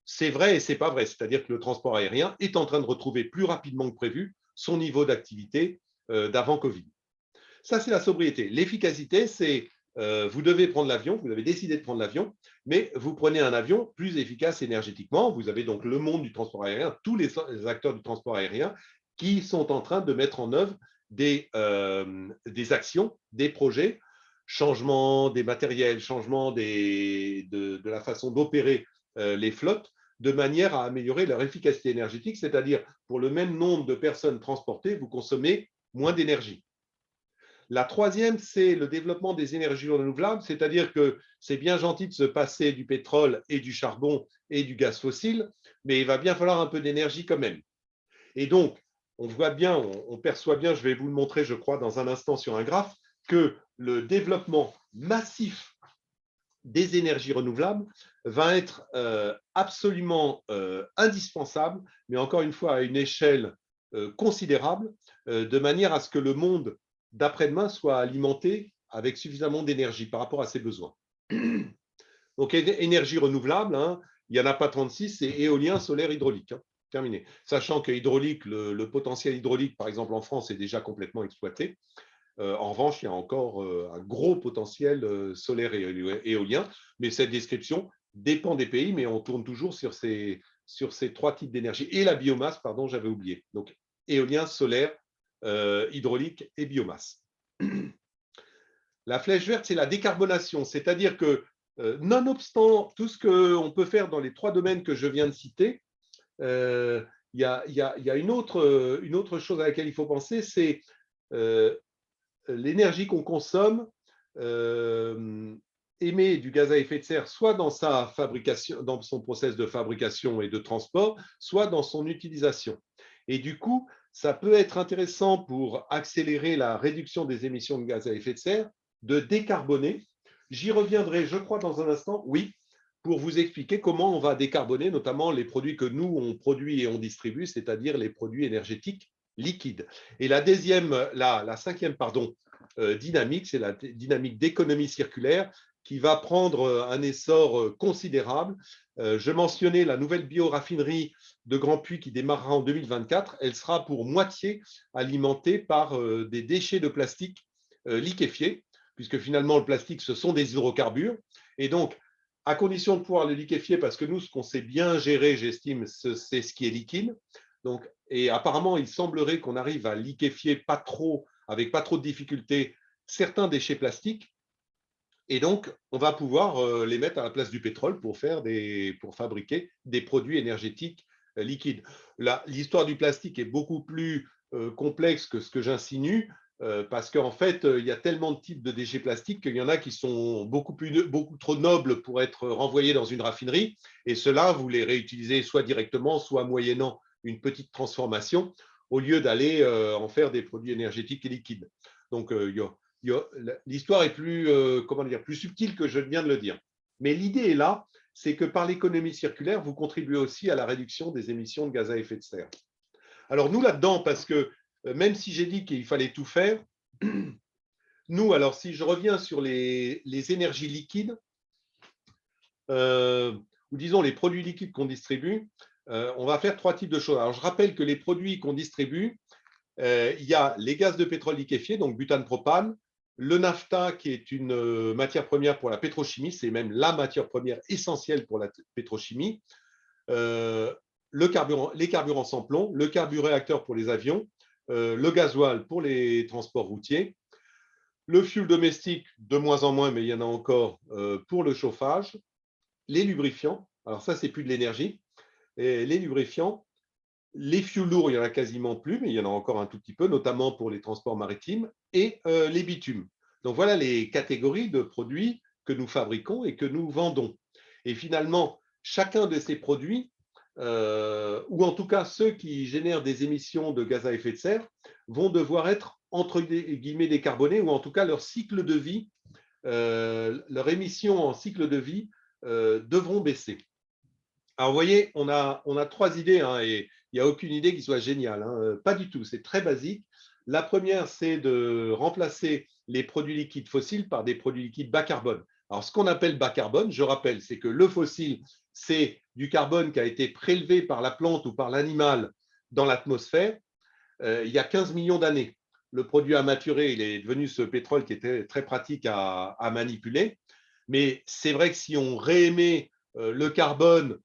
B: C'est vrai et c'est pas vrai. C'est-à-dire que le transport aérien est en train de retrouver plus rapidement que prévu son niveau d'activité d'avant Covid. Ça, c'est la sobriété. L'efficacité, c'est vous devez prendre l'avion, vous avez décidé de prendre l'avion, mais vous prenez un avion plus efficace énergétiquement. Vous avez donc le monde du transport aérien, tous les acteurs du transport aérien qui sont en train de mettre en œuvre des actions, des projets, changement des matériels, changement de la façon d'opérer les flottes, de manière à améliorer leur efficacité énergétique, c'est-à-dire pour le même nombre de personnes transportées, vous consommez moins d'énergie. La troisième, c'est le développement des énergies renouvelables, c'est-à-dire que c'est bien gentil de se passer du pétrole et du charbon et du gaz fossile, mais il va bien falloir un peu d'énergie quand même. Et donc, on voit bien, on perçoit bien, je vais vous le montrer, je crois, dans un instant sur un graphe, que le développement massif des énergies renouvelables va être absolument indispensable, mais encore une fois à une échelle considérable, de manière à ce que le monde d'après-demain soit alimenté avec suffisamment d'énergie par rapport à ses besoins. Donc, énergie renouvelable, hein, il n'y en a pas 36, c'est éolien, solaire, hydraulique. Hein, terminé. Sachant que hydraulique, le potentiel hydraulique, par exemple en France, est déjà complètement exploité. En revanche, il y a encore un gros potentiel solaire et éolien, mais cette description dépend des pays, mais on tourne toujours sur ces 3 types d'énergie. Et la biomasse, pardon, j'avais oublié. Donc, éolien, solaire, hydraulique et biomasse. La flèche verte, c'est la décarbonation, c'est-à-dire que nonobstant tout ce qu'on peut faire dans les 3 domaines que je viens de citer, il y a une autre chose à laquelle il faut penser, c'est l'énergie qu'on consomme émet du gaz à effet de serre soit dans sa fabrication, dans son process de fabrication et de transport, soit dans son utilisation. Et du coup, ça peut être intéressant pour accélérer la réduction des émissions de gaz à effet de serre, de décarboner. J'y reviendrai, je crois, dans un instant, oui, pour vous expliquer comment on va décarboner, notamment les produits que nous, on produit et on distribue, c'est-à-dire les produits énergétiques liquides. Et la cinquième, dynamique, c'est la dynamique d'économie circulaire qui va prendre un essor considérable. Je mentionnais la nouvelle bioraffinerie de Grand Puy qui démarrera en 2024. Elle sera pour moitié alimentée par des déchets de plastique liquéfiés, puisque finalement le plastique, ce sont des hydrocarbures. Et donc, à condition de pouvoir le liquéfier, parce que nous, ce qu'on sait bien gérer, j'estime, c'est ce qui est liquide. Donc, et apparemment, il semblerait qu'on arrive à liquéfier avec pas trop de difficultés certains déchets plastiques. Et donc, on va pouvoir les mettre à la place du pétrole pour fabriquer des produits énergétiques liquides. L'histoire du plastique est beaucoup plus complexe que ce que j'insinue, parce qu'en fait, il y a tellement de types de déchets plastiques qu'il y en a qui sont beaucoup trop nobles pour être renvoyés dans une raffinerie, et ceux-là, vous les réutilisez soit directement, soit moyennant une petite transformation, au lieu d'aller en faire des produits énergétiques et liquides. Donc, l'histoire est plus subtile que je viens de le dire. Mais l'idée est là, c'est que par l'économie circulaire, vous contribuez aussi à la réduction des émissions de gaz à effet de serre. Alors nous, là-dedans, parce que même si j'ai dit qu'il fallait tout faire, nous, alors si je reviens sur les énergies liquides, ou disons les produits liquides qu'on distribue, on va faire 3 types de choses. Alors je rappelle que les produits qu'on distribue, il y a les gaz de pétrole liquéfiés, donc butane, propane, le naphtha qui est une matière première pour la pétrochimie, c'est même la matière première essentielle pour la pétrochimie, les carburants sans plomb, le carburéacteur pour les avions, le gasoil pour les transports routiers, le fuel domestique de moins en moins, mais il y en a encore pour le chauffage, les lubrifiants, alors ça c'est plus de l'énergie, et les lubrifiants, les fuels lourds, il n'y en a quasiment plus, mais il y en a encore un tout petit peu, notamment pour les transports maritimes, et les bitumes. Donc voilà les catégories de produits que nous fabriquons et que nous vendons. Et finalement, chacun de ces produits, ou en tout cas ceux qui génèrent des émissions de gaz à effet de serre, vont devoir être entre guillemets décarbonés, ou en tout cas leur cycle de vie, leurs émissions en cycle de vie devront baisser. Alors, vous voyez, on a 3 idées, hein, et il n'y a aucune idée qui soit géniale, hein, pas du tout, c'est très basique. La première, c'est de remplacer les produits liquides fossiles par des produits liquides bas carbone. Alors, ce qu'on appelle bas carbone, je rappelle, c'est que le fossile, c'est du carbone qui a été prélevé par la plante ou par l'animal dans l'atmosphère il y a 15 millions d'années. Le produit a maturé, il est devenu ce pétrole qui était très pratique à manipuler. Mais c'est vrai que si on réémet le carbone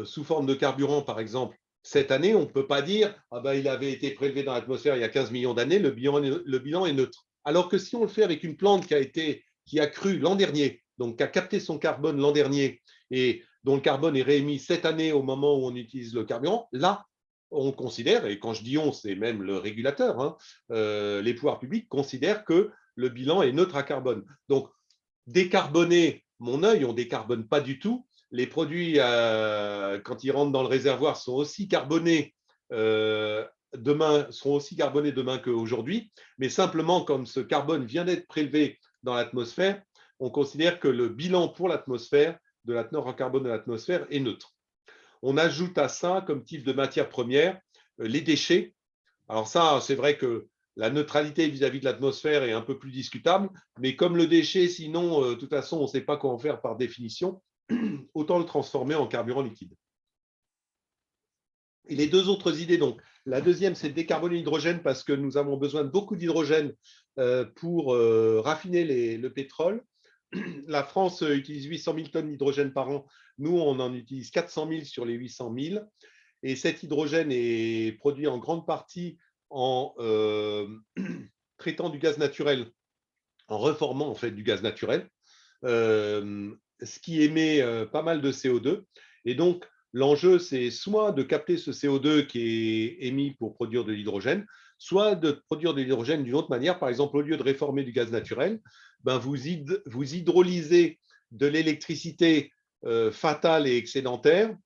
B: sous forme de carburant, par exemple, cette année, on ne peut pas dire ah ben, il avait été prélevé dans l'atmosphère il y a 15 millions d'années, le bilan est neutre. Alors que si on le fait avec une plante qui a cru l'an dernier, donc qui a capté son carbone l'an dernier et dont le carbone est réémis cette année au moment où on utilise le carburant, là, on considère, et quand je dis on, c'est même le régulateur, hein, les pouvoirs publics considèrent que le bilan est neutre à carbone. Donc, décarboner mon œil, on ne décarbone pas du tout. Les produits, quand ils rentrent dans le réservoir, sont aussi carbonés demain qu'aujourd'hui, mais simplement comme ce carbone vient d'être prélevé dans l'atmosphère, on considère que le bilan pour l'atmosphère, de la teneur en carbone de l'atmosphère, est neutre. On ajoute à ça, comme type de matière première, les déchets. Alors ça, c'est vrai que la neutralité vis-à-vis de l'atmosphère est un peu plus discutable, mais comme le déchet, sinon, de toute façon, on ne sait pas quoi en faire par définition, autant le transformer en carburant liquide. Et les 2 autres idées, donc, la deuxième, c'est de décarboner l'hydrogène parce que nous avons besoin de beaucoup d'hydrogène pour raffiner le pétrole. La France utilise 800 000 tonnes d'hydrogène par an. Nous, on en utilise 400 000 sur les 800 000. Et cet hydrogène est produit en grande partie en traitant du gaz naturel, en reformant en fait du gaz naturel, ce qui émet pas mal de CO2. Et donc, l'enjeu, c'est soit de capter ce CO2 qui est émis pour produire de l'hydrogène, soit de produire de l'hydrogène d'une autre manière. Par exemple, au lieu de réformer du gaz naturel, ben vous hydrolysez de l'électricité fatale et excédentaire,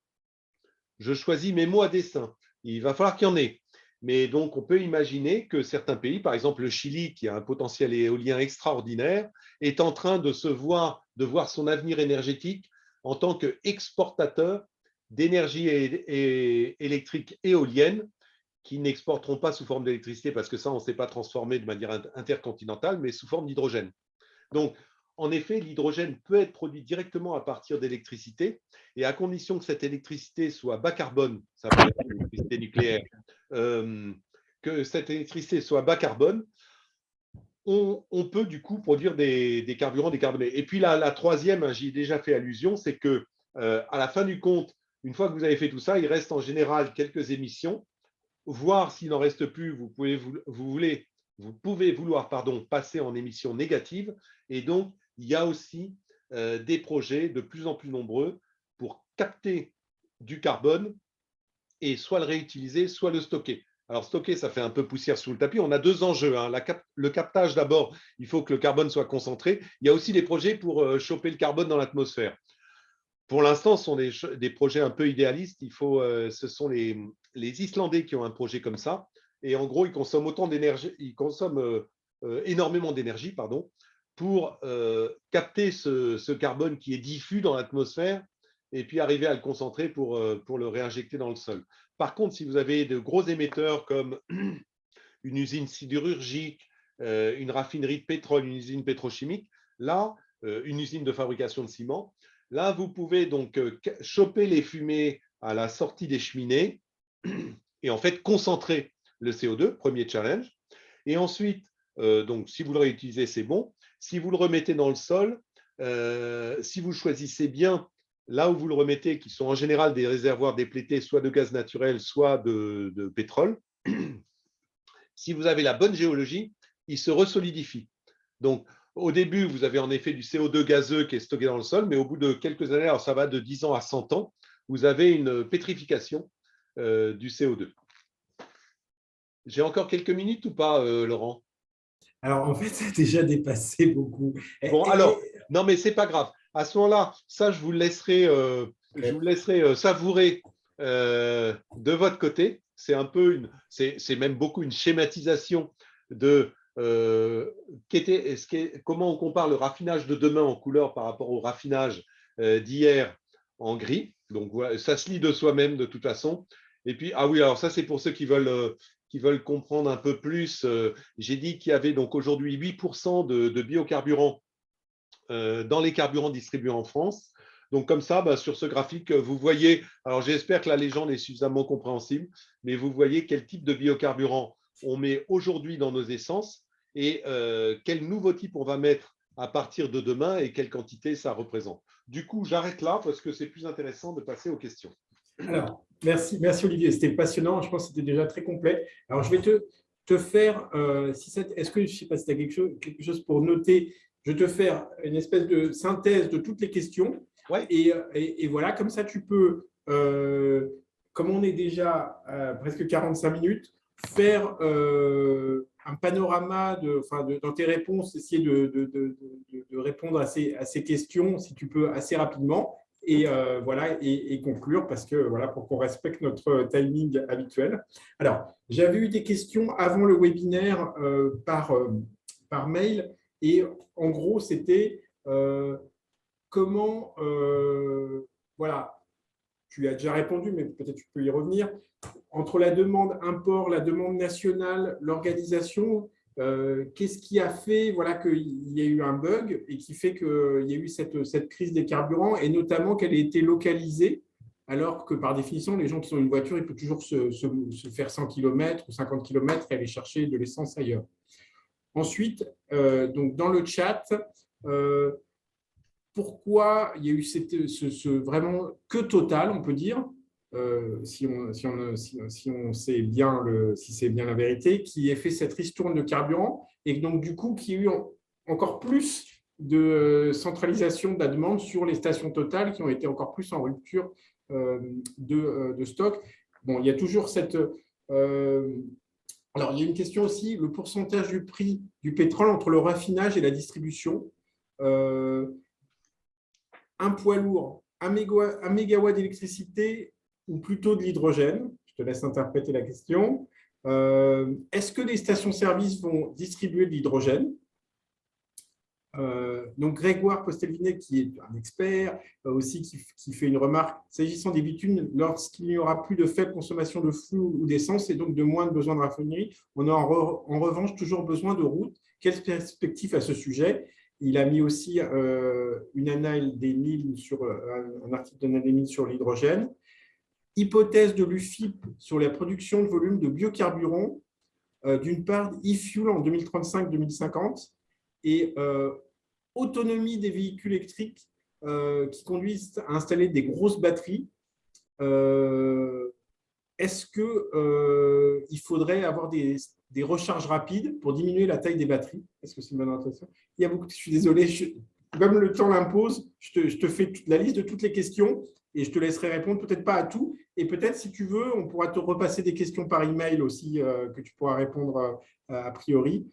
B: je choisis mes mots à dessein. Il va falloir qu'il y en ait. Mais donc, on peut imaginer que certains pays, par exemple le Chili, qui a un potentiel éolien extraordinaire, est en train de voir son avenir énergétique en tant qu'exportateur d'énergie électrique éolienne, qui n'exporteront pas sous forme d'électricité, parce que ça, on ne sait pas transformer de manière intercontinentale, mais sous forme d'hydrogène. Donc, en effet, l'hydrogène peut être produit directement à partir d'électricité, et à condition que cette électricité soit bas carbone, ça peut être l'électricité nucléaire, que cette électricité soit bas carbone, on peut du coup produire des carburants décarbonés. Et puis la troisième, j'y ai déjà fait allusion, c'est que à la fin du compte, une fois que vous avez fait tout ça, il reste en général quelques émissions. Voir s'il n'en reste plus, vous pouvez vouloir passer en émissions négatives. Et donc, il y a aussi des projets de plus en plus nombreux pour capter du carbone et soit le réutiliser, soit le stocker. Alors, stocker, ça fait un peu poussière sous le tapis. On a deux enjeux. Le captage, d'abord, il faut que le carbone soit concentré. Il y a aussi des projets pour choper le carbone dans l'atmosphère. Pour l'instant, ce sont des projets un peu idéalistes. Ce sont les Islandais qui ont un projet comme ça. Et en gros, ils consomment énormément d'énergie pour capter ce carbone qui est diffus dans l'atmosphère et puis arriver à le concentrer pour le réinjecter dans le sol. Par contre, si vous avez de gros émetteurs comme une usine sidérurgique, une raffinerie de pétrole, une usine pétrochimique, là, une usine de fabrication de ciment, là, vous pouvez donc choper les fumées à la sortie des cheminées et en fait concentrer le CO2, premier challenge. Et ensuite, donc, si vous le réutilisez, c'est bon. Si vous le remettez dans le sol, si vous choisissez bien là où vous le remettez, qui sont en général des réservoirs déplétés, soit de gaz naturel, soit de pétrole, si vous avez la bonne géologie, il se resolidifie. Donc, au début, vous avez en effet du CO2 gazeux qui est stocké dans le sol, mais au bout de quelques années, alors ça va de 10 ans à 100 ans, vous avez une pétrification du CO2. J'ai encore quelques minutes ou pas, Laurent?
A: Alors, en fait, ça a déjà dépassé beaucoup.
B: Bon, alors, non, mais ce n'est pas grave. À ce moment-là, ça, je vous laisserai savourer de votre côté. C'est un peu c'est même beaucoup une schématisation de comment on compare le raffinage de demain en couleur par rapport au raffinage d'hier en gris. Donc, voilà, ça se lit de soi-même de toute façon. Et puis, ah oui, alors ça, c'est pour ceux qui veulent comprendre un peu plus. J'ai dit qu'il y avait donc aujourd'hui 8% de biocarburants dans les carburants distribués en France. Donc, comme ça, sur ce graphique, vous voyez, alors j'espère que la légende est suffisamment compréhensible, mais vous voyez quel type de biocarburant on met aujourd'hui dans nos essences et quel nouveau type on va mettre à partir de demain et quelle quantité ça représente. Du coup, j'arrête là parce que c'est plus intéressant de passer aux questions.
A: Alors, merci Olivier, c'était passionnant, je pense que c'était déjà très complet. Alors, je vais te faire, est-ce que, je ne sais pas si tu as quelque chose pour noter, je vais te faire une espèce de synthèse de toutes les questions.
B: Ouais.
A: Et voilà, comme ça, tu peux, comme on est déjà à presque 45 minutes, faire un panorama dans tes réponses, essayer de répondre à ces questions, si tu peux, assez rapidement. Et voilà, et conclure parce que voilà, pour qu'on respecte notre timing habituel. Alors, j'avais eu des questions avant le webinaire par mail et en gros, c'était comment, voilà, tu as déjà répondu, mais peut-être tu peux y revenir. Entre la demande import, la demande nationale, l'organisation, qu'est-ce qui a fait voilà, qu'il y a eu un bug et qui fait qu'il y a eu cette crise des carburants et notamment qu'elle ait été localisée alors que par définition, les gens qui ont une voiture, ils peuvent toujours se faire 100 km ou 50 km et aller chercher de l'essence ailleurs. Ensuite, donc dans le chat, pourquoi il y a eu vraiment que total, on peut dire, si c'est bien la vérité, qui ait fait cette ristourne de carburant et donc du coup qui a eu encore plus de centralisation de la demande sur les stations Total qui ont été encore plus en rupture de stock. Bon, il y a toujours cette… alors, il y a une question aussi, le pourcentage du prix du pétrole entre le raffinage et la distribution. un poids lourd, un mégawatt d'électricité ou plutôt de l'hydrogène? Je te laisse interpréter la question. Est-ce que les stations-service vont distribuer de l'hydrogène? Donc, Grégoire Postelvinet, qui est un expert, aussi qui fait une remarque, s'agissant des bitumes, lorsqu'il n'y aura plus de faible consommation de flou ou d'essence et donc de moins de besoin de raffinerie, on a en revanche toujours besoin de routes. Quelle perspective à ce sujet? Il a mis aussi une analyse des mines sur un article d'analyse des mines sur l'hydrogène. Hypothèse de l'UFIP sur la production de volume de biocarburants, d'une part, e-fuel en 2035-2050 et autonomie des véhicules électriques qui conduisent à installer des grosses batteries. Est-ce qu'il faudrait avoir des recharges rapides pour diminuer la taille des batteries? Est-ce que c'est une bonne orientation? Il y a beaucoup, je suis désolé, comme le temps l'impose, je te fais la liste de toutes les questions et je te laisserai répondre, peut-être pas à tout. Et peut-être, si tu veux, on pourra te repasser des questions par email aussi que tu pourras répondre a priori.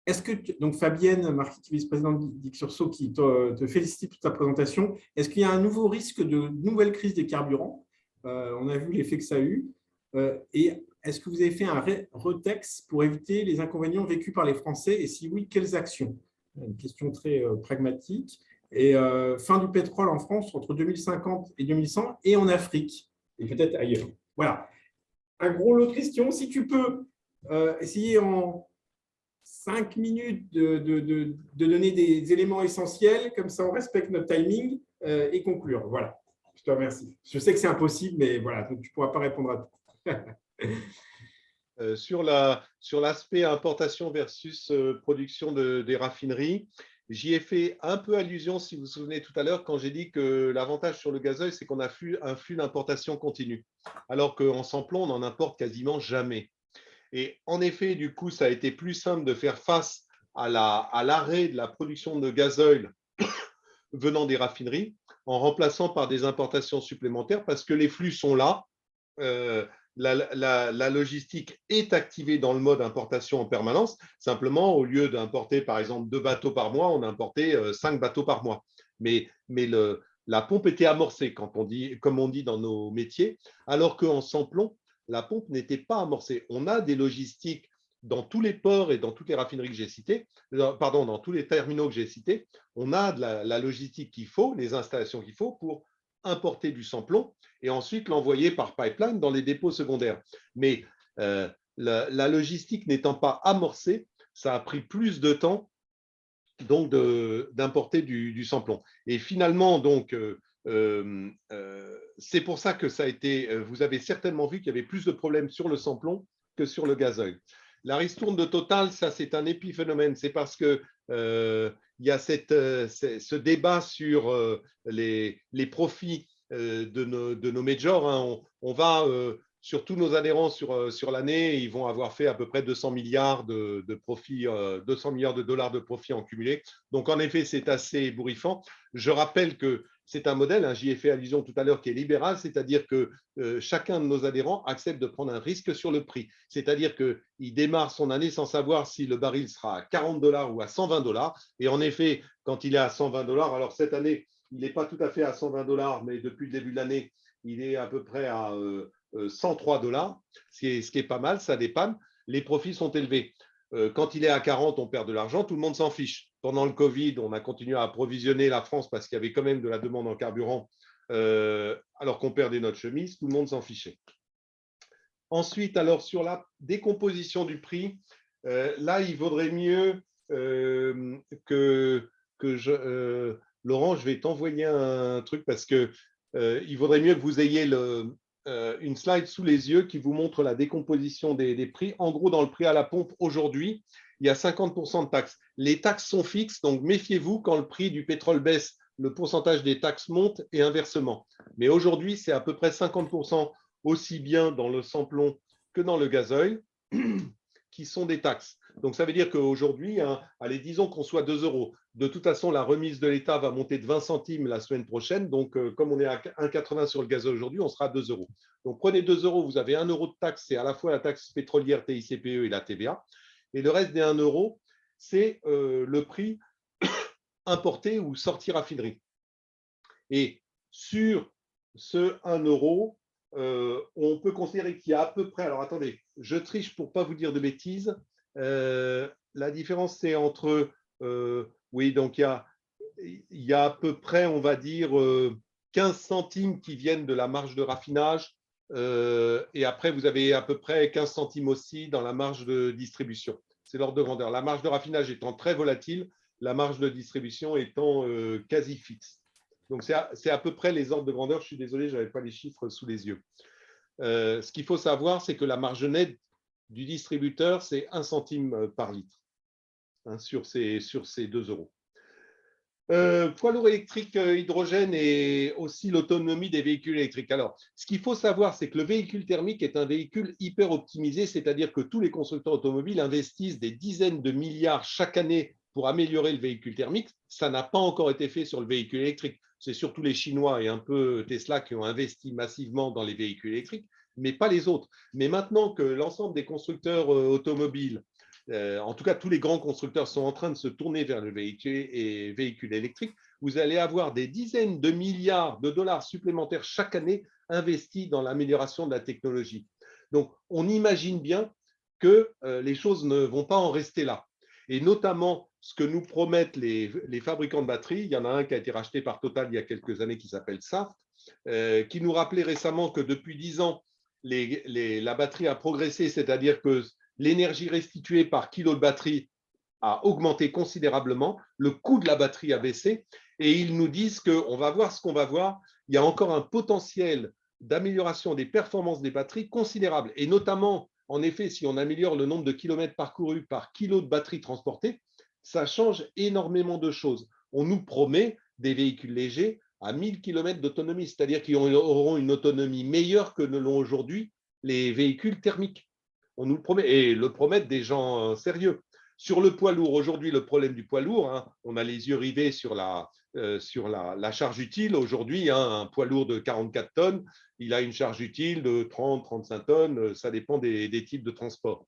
A: Est-ce que, donc Fabienne, vice-présidente d'Ixurso, qui te félicite pour ta présentation, est-ce qu'il y a un nouveau risque de nouvelle crise des carburants? On a vu l'effet que ça a eu. Et est-ce que vous avez fait un retex pour éviter les inconvénients vécus par les Français? Et si oui, quelles actions? Une question très pragmatique. Et fin du pétrole en France entre 2050 et 2100 et en Afrique, et peut-être ailleurs. Voilà. Un gros lot de questions. Si tu peux essayer en 5 minutes de donner des éléments essentiels, comme ça on respecte notre timing et conclure. Voilà, je te remercie. Je sais que c'est impossible, mais voilà, donc tu ne pourras pas répondre à tout.
B: Sur l'aspect importation versus production des raffineries, j'y ai fait un peu allusion, si vous vous souvenez tout à l'heure, quand j'ai dit que l'avantage sur le gazoil, c'est qu'on a un flux d'importation continu, alors qu'en samplon, on n'en importe quasiment jamais. Et en effet, du coup, ça a été plus simple de faire face à l'arrêt de la production de gazoil venant des raffineries en remplaçant par des importations supplémentaires parce que les flux sont là. La logistique est activée dans le mode importation en permanence. Simplement, au lieu d'importer, par exemple, 2 bateaux par mois, on a importé 5 bateaux par mois. Mais la pompe était amorcée, comme on dit dans nos métiers, alors qu'en samplon, la pompe n'était pas amorcée. On a des logistiques dans tous les ports et dans toutes les raffineries que j'ai citées, pardon, dans tous les terminaux que j'ai cités, on a de la logistique qu'il faut, les installations qu'il faut pour importer du samplon et ensuite l'envoyer par pipeline dans les dépôts secondaires. Mais la logistique n'étant pas amorcée, ça a pris plus de temps donc d'importer du samplon. Et finalement, donc, c'est pour ça que ça a été, vous avez certainement vu qu'il y avait plus de problèmes sur le samplon que sur le gazoil. La ristourne de Total, ça c'est un épiphénomène, c'est parce que il y a ce débat sur les profits de nos majors. Hein. On va sur tous nos adhérents sur l'année, ils vont avoir fait à peu près 200 milliards de profits, 200 milliards de dollars de profits en cumulé. Donc, en effet, c'est assez ébouriffant. Je rappelle que c'est un modèle, hein, j'y ai fait allusion tout à l'heure, qui est libéral, c'est-à-dire que chacun de nos adhérents accepte de prendre un risque sur le prix. C'est-à-dire qu'il démarre son année sans savoir si le baril sera à 40 dollars ou à 120 dollars. Et en effet, quand il est à 120 dollars, alors cette année, il n'est pas tout à fait à 120 dollars, mais depuis le début de l'année, il est à peu près à 103 dollars, ce qui est pas mal, ça dépanne. Les profits sont élevés. Quand il est à 40, on perd de l'argent, tout le monde s'en fiche. Pendant le Covid, on a continué à approvisionner la France parce qu'il y avait quand même de la demande en carburant, alors qu'on perdait notre chemise, tout le monde s'en fichait. Ensuite, alors sur la décomposition du prix, là, il vaudrait mieux Laurent, je vais t'envoyer un truc parce que il vaudrait mieux que vous ayez une slide sous les yeux qui vous montre la décomposition des prix. En gros, dans le prix à la pompe aujourd'hui, il y a 50% de taxes. Les taxes sont fixes, donc méfiez-vous quand le prix du pétrole baisse, le pourcentage des taxes monte et inversement. Mais aujourd'hui, c'est à peu près 50% aussi bien dans le samplon que dans le gazoil qui sont des taxes. Donc, ça veut dire qu'aujourd'hui, hein, allez, disons qu'on soit 2 euros. De toute façon, la remise de l'État va monter de 20 centimes la semaine prochaine. Donc, comme on est à 1,80 sur le gazole aujourd'hui, on sera à 2 euros. Donc, prenez 2 euros, vous avez 1 euro de taxe, c'est à la fois la taxe pétrolière TICPE et la TVA. Et le reste des 1 euro, c'est le prix importé ou sorti raffinerie. Et sur ce 1 euro, on peut considérer qu'il y a à peu près, alors attendez, je triche pour ne pas vous dire de bêtises, la différence c'est entre, oui, donc il y a à peu près, on va dire, 15 centimes qui viennent de la marge de raffinage, et après vous avez à peu près 15 centimes aussi dans la marge de distribution. C'est l'ordre de grandeur. La marge de raffinage étant très volatile, la marge de distribution étant quasi fixe. Donc, c'est à peu près les ordres de grandeur. Je suis désolé, je n'avais pas les chiffres sous les yeux. Ce qu'il faut savoir, c'est que la marge nette du distributeur, c'est 1 centime par litre, hein, sur ces 2 euros. Poids lourd électrique hydrogène et aussi l'autonomie des véhicules électriques. Alors, ce qu'il faut savoir, c'est que le véhicule thermique est un véhicule hyper optimisé, c'est-à-dire que tous les constructeurs automobiles investissent des dizaines de milliards chaque année pour améliorer le véhicule thermique. Ça n'a pas encore été fait sur le véhicule électrique. C'est surtout les Chinois et un peu Tesla qui ont investi massivement dans les véhicules électriques, mais pas les autres. Mais maintenant que l'ensemble des constructeurs automobiles, en tout cas, tous les grands constructeurs sont en train de se tourner vers le véhicule électrique, vous allez avoir des dizaines de milliards de dollars supplémentaires chaque année investis dans l'amélioration de la technologie. Donc, on imagine bien que les choses ne vont pas en rester là. Et notamment, ce que nous promettent les fabricants de batteries, il y en a un qui a été racheté par Total il y a quelques années qui s'appelle Saft, qui nous rappelait récemment que depuis 10 ans, la batterie a progressé, c'est-à-dire que l'énergie restituée par kilo de batterie a augmenté considérablement, le coût de la batterie a baissé, et ils nous disent qu'on va voir ce qu'on va voir, il y a encore un potentiel d'amélioration des performances des batteries considérable, et notamment, en effet, si on améliore le nombre de kilomètres parcourus par kilo de batterie transportée, ça change énormément de choses. On nous promet des véhicules légers à 1000 km d'autonomie, c'est-à-dire qu'ils auront une autonomie meilleure que ne l'ont aujourd'hui les véhicules thermiques. On nous le promet, et le promettent des gens sérieux. Sur le poids lourd, aujourd'hui, le problème du poids lourd, hein, on a les yeux rivés sur la charge utile. Aujourd'hui, hein, un poids lourd de 44 tonnes, il a une charge utile de 30-35 tonnes, ça dépend des types de transport.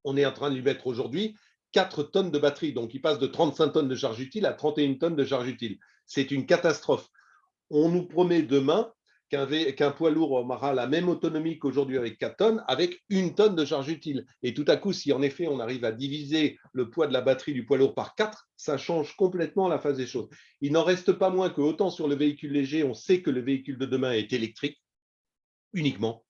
B: On est en train de lui mettre aujourd'hui 4 tonnes de batterie, donc il passe de 35 tonnes de charge utile à 31 tonnes de charge utile. C'est une catastrophe. On nous promet demain qu'un poids lourd aura la même autonomie qu'aujourd'hui avec 4 tonnes, avec 1 tonne de charge utile. Et tout à coup, si en effet on arrive à diviser le poids de la batterie du poids lourd par 4, ça change complètement la phase des choses. Il n'en reste pas moins que autant sur le véhicule léger, on sait que le véhicule de demain est électrique, uniquement.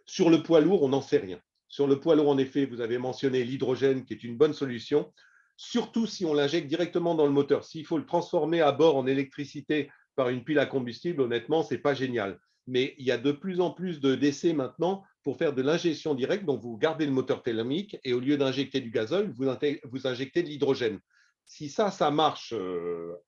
B: Sur le poids lourd, on n'en sait rien. Sur le poids lourd, en effet, vous avez mentionné l'hydrogène, qui est une bonne solution, surtout si on l'injecte directement dans le moteur. S'il faut le transformer à bord en électricité par une pile à combustible, honnêtement, ce n'est pas génial. Mais il y a de plus en plus d'essais maintenant pour faire de l'injection directe. Donc, vous gardez le moteur thermique et au lieu d'injecter du gazole, vous injectez de l'hydrogène. Si ça marche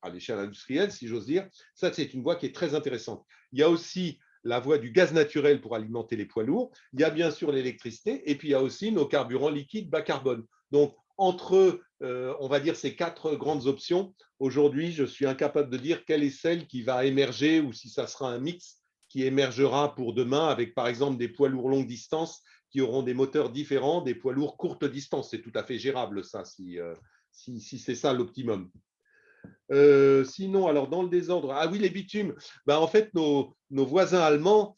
B: à l'échelle industrielle, si j'ose dire, ça, c'est une voie qui est très intéressante. Il y a aussi la voie du gaz naturel pour alimenter les poids lourds. Il y a bien sûr l'électricité et puis il y a aussi nos carburants liquides bas carbone. Donc, entre, on va dire, ces 4 grandes options, aujourd'hui, je suis incapable de dire quelle est celle qui va émerger ou si ça sera un mix qui émergera pour demain avec, par exemple, des poids lourds longue distance qui auront des moteurs différents, des poids lourds courte distance. C'est tout à fait gérable, ça, si c'est ça l'optimum. Sinon, alors dans le désordre, ah oui, les bitumes, ben, en fait, nos voisins allemands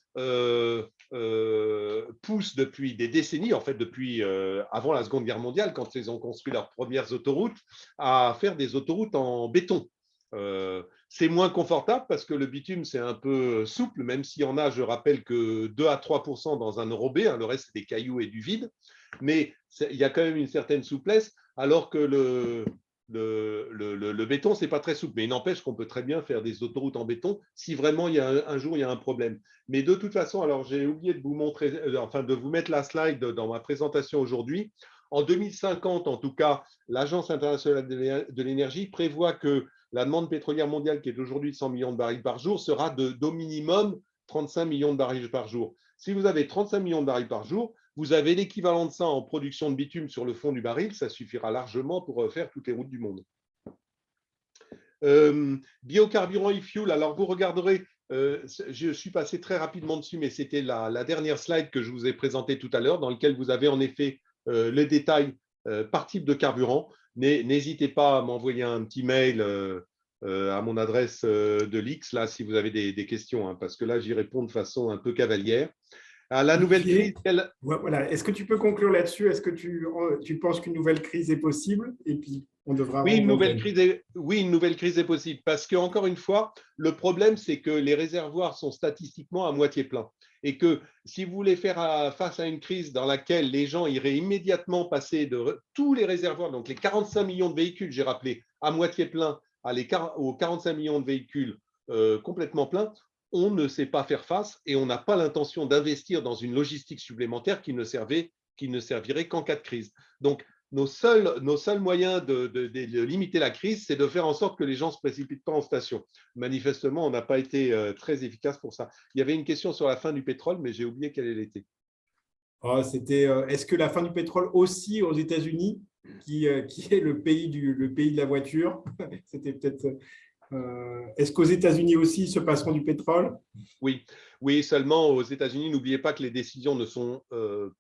B: poussent depuis des décennies, en fait, depuis avant la Seconde Guerre mondiale, quand ils ont construit leurs premières autoroutes, à faire des autoroutes en béton. C'est moins confortable parce que le bitume, c'est un peu souple, même s'il y en a, je rappelle que 2 à 3% dans un enrobé, hein, le reste, c'est des cailloux et du vide, mais il y a quand même une certaine souplesse, alors que le béton, ce n'est pas très souple, mais il n'empêche qu'on peut très bien faire des autoroutes en béton si vraiment un jour il y a un problème. Mais de toute façon, alors j'ai oublié de vous montrer, enfin de vous mettre la slide dans ma présentation aujourd'hui. En 2050, en tout cas, l'Agence internationale de l'énergie prévoit que la demande pétrolière mondiale, qui est aujourd'hui de 100 millions de barils par jour, sera d'au minimum 35 millions de barils par jour. Si vous avez 35 millions de barils par jour, vous avez l'équivalent de ça en production de bitume sur le fond du baril, ça suffira largement pour faire toutes les routes du monde. Biocarburant e-fuel, alors vous regarderez, je suis passé très rapidement dessus, mais c'était la dernière slide que je vous ai présentée tout à l'heure, dans laquelle vous avez en effet le détail par type de carburant. n'hésitez pas à m'envoyer un petit mail à mon adresse de l'X, là, si vous avez des questions, hein, parce que là, j'y réponds de façon un peu cavalière. La nouvelle crise,
A: voilà. Est-ce que tu peux conclure là-dessus? Est-ce que tu penses qu'une nouvelle crise est possible? Et puis, on devra…
B: Oui, une nouvelle crise est possible, parce que, encore une fois, le problème, c'est que les réservoirs sont statistiquement à moitié pleins. Et que si vous voulez faire face à une crise dans laquelle les gens iraient immédiatement passer de tous les réservoirs, donc les 45 millions de véhicules, j'ai rappelé, à moitié pleins, aux 45 millions de véhicules complètement pleins, on ne sait pas faire face et on n'a pas l'intention d'investir dans une logistique supplémentaire qui ne servirait qu'en cas de crise. Donc, nos seuls moyens de limiter la crise, c'est de faire en sorte que les gens ne se précipitent pas en station. Manifestement, on n'a pas été très efficace pour ça. Il y avait une question sur la fin du pétrole, mais j'ai oublié quelle elle était.
A: Oh, c'était, est-ce que la fin du pétrole aussi aux États-Unis, qui est le pays de la voiture, c'était peut-être… est-ce qu'aux États-Unis aussi, ils se passeront du pétrole?
B: Oui, seulement aux États-Unis, n'oubliez pas que les décisions ne sont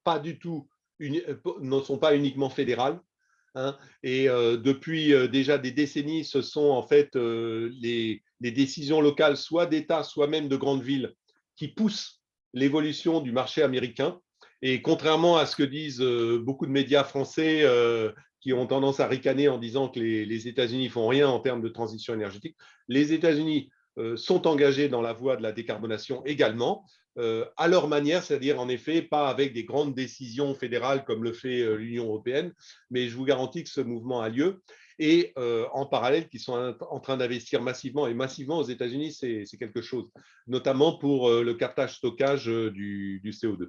B: pas du tout, ne sont pas uniquement fédérales. Hein, et depuis déjà des décennies, ce sont en fait les décisions locales, soit d'État, soit même de grandes villes, qui poussent l'évolution du marché américain. Et contrairement à ce que disent beaucoup de médias français qui ont tendance à ricaner en disant que les États-Unis ne font rien en termes de transition énergétique, les États-Unis sont engagés dans la voie de la décarbonation également, à leur manière, c'est-à-dire en effet pas avec des grandes décisions fédérales comme le fait l'Union européenne, mais je vous garantis que ce mouvement a lieu. Et en parallèle, qu'ils sont en train d'investir massivement, et massivement aux États-Unis, c'est quelque chose, notamment pour le captage-stockage du CO2.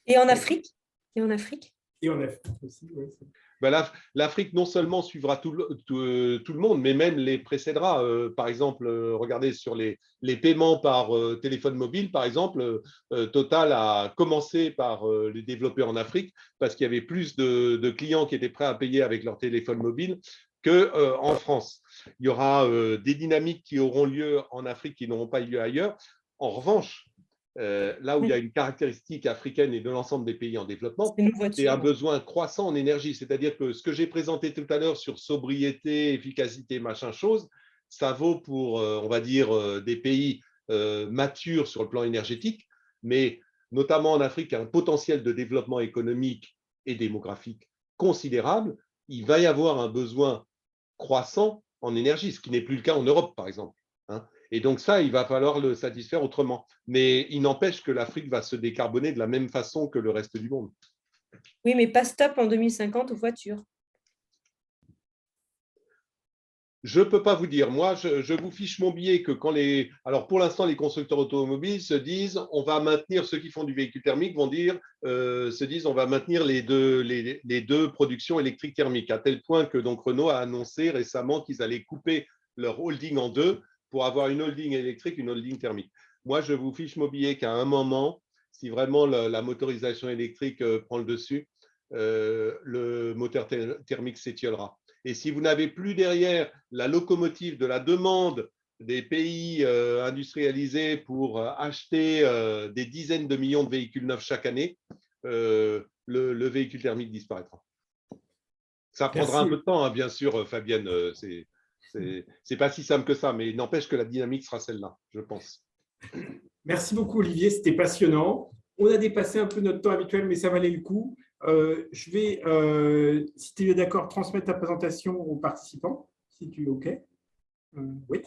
D: Et en Afrique? Et en Afrique
A: aussi, oui.
B: Ben, l'Afrique non seulement suivra tout le monde, mais même les précédera. Par exemple, regardez sur les paiements par téléphone mobile, par exemple, Total a commencé par les développer en Afrique parce qu'il y avait plus de clients qui étaient prêts à payer avec leur téléphone mobile qu'en France. Il y aura des dynamiques qui auront lieu en Afrique qui n'auront pas lieu ailleurs. En revanche, là où il y a une caractéristique africaine et de l'ensemble des pays en développement, c'est un besoin croissant en énergie. C'est-à-dire que ce que j'ai présenté tout à l'heure sur sobriété, efficacité, machin chose, ça vaut pour, on va dire, des pays matures sur le plan énergétique, mais notamment en Afrique, un potentiel de développement économique et démographique considérable. Il va y avoir un besoin croissant en énergie, ce qui n'est plus le cas en Europe, par exemple. Hein. Et donc ça, il va falloir le satisfaire autrement. Mais il n'empêche que l'Afrique va se décarboner de la même façon que le reste du monde.
D: Oui, mais pas stop en 2050 aux voitures.
B: Je ne peux pas vous dire. Moi, je vous fiche mon billet que quand les… Alors, pour l'instant, les constructeurs automobiles se disent on va maintenir, ceux qui font du véhicule thermique vont dire, se disent on va maintenir les deux productions électriques thermiques, à tel point que donc, Renault a annoncé récemment qu'ils allaient couper leur holding en deux pour avoir une holding électrique, une holding thermique. Moi, je vous fiche mon billet qu'à un moment, si vraiment la motorisation électrique prend le dessus, le moteur thermique s'étiolera. Et si vous n'avez plus derrière la locomotive de la demande des pays industrialisés pour acheter des dizaines de millions de véhicules neufs chaque année, le véhicule thermique disparaîtra. Ça prendra un peu de temps, hein, bien sûr, Fabienne. C'est pas si simple que ça, mais il n'empêche que la dynamique sera celle-là, je pense.
A: Merci beaucoup, Olivier. C'était passionnant. On a dépassé un peu notre temps habituel, mais ça valait le coup. Je vais, si tu es d'accord, transmettre ta présentation aux participants, si tu es OK. Oui.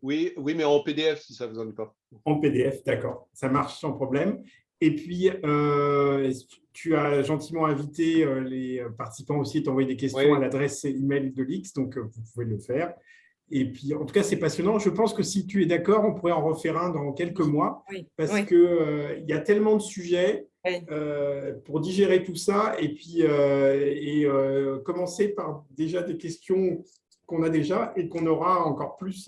B: Oui, mais en PDF, si ça ne vous ennuie pas.
A: En PDF, d'accord. Ça marche sans problème. Et puis, tu as gentiment invité les participants aussi à t'envoyer des questions à l'adresse email de l'X, donc vous pouvez le faire. Et puis, en tout cas, c'est passionnant. Je pense que si tu es d'accord, on pourrait en refaire un dans quelques mois, parce qu'il y a tellement de sujets pour digérer tout ça, et puis commencer par déjà des questions qu'on a déjà et qu'on aura encore plus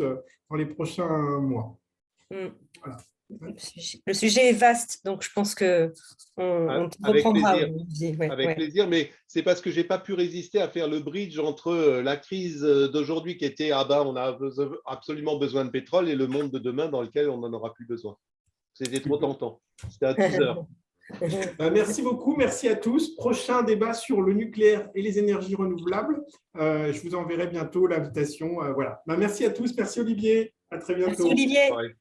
A: dans les prochains mois.
D: Voilà. Le sujet est vaste, donc je pense qu'on reprendra.
B: Avec plaisir, mais c'est parce que je n'ai pas pu résister à faire le bridge entre la crise d'aujourd'hui qui était on a absolument besoin de pétrole et le monde de demain dans lequel on n'en aura plus besoin. C'était trop tentant. C'était un teaser.
A: Merci beaucoup, merci à tous. Prochain débat sur le nucléaire et les énergies renouvelables. Je vous enverrai bientôt l'invitation. Voilà. Merci à tous, merci Olivier, à très bientôt.
D: Merci Olivier.
B: Ouais.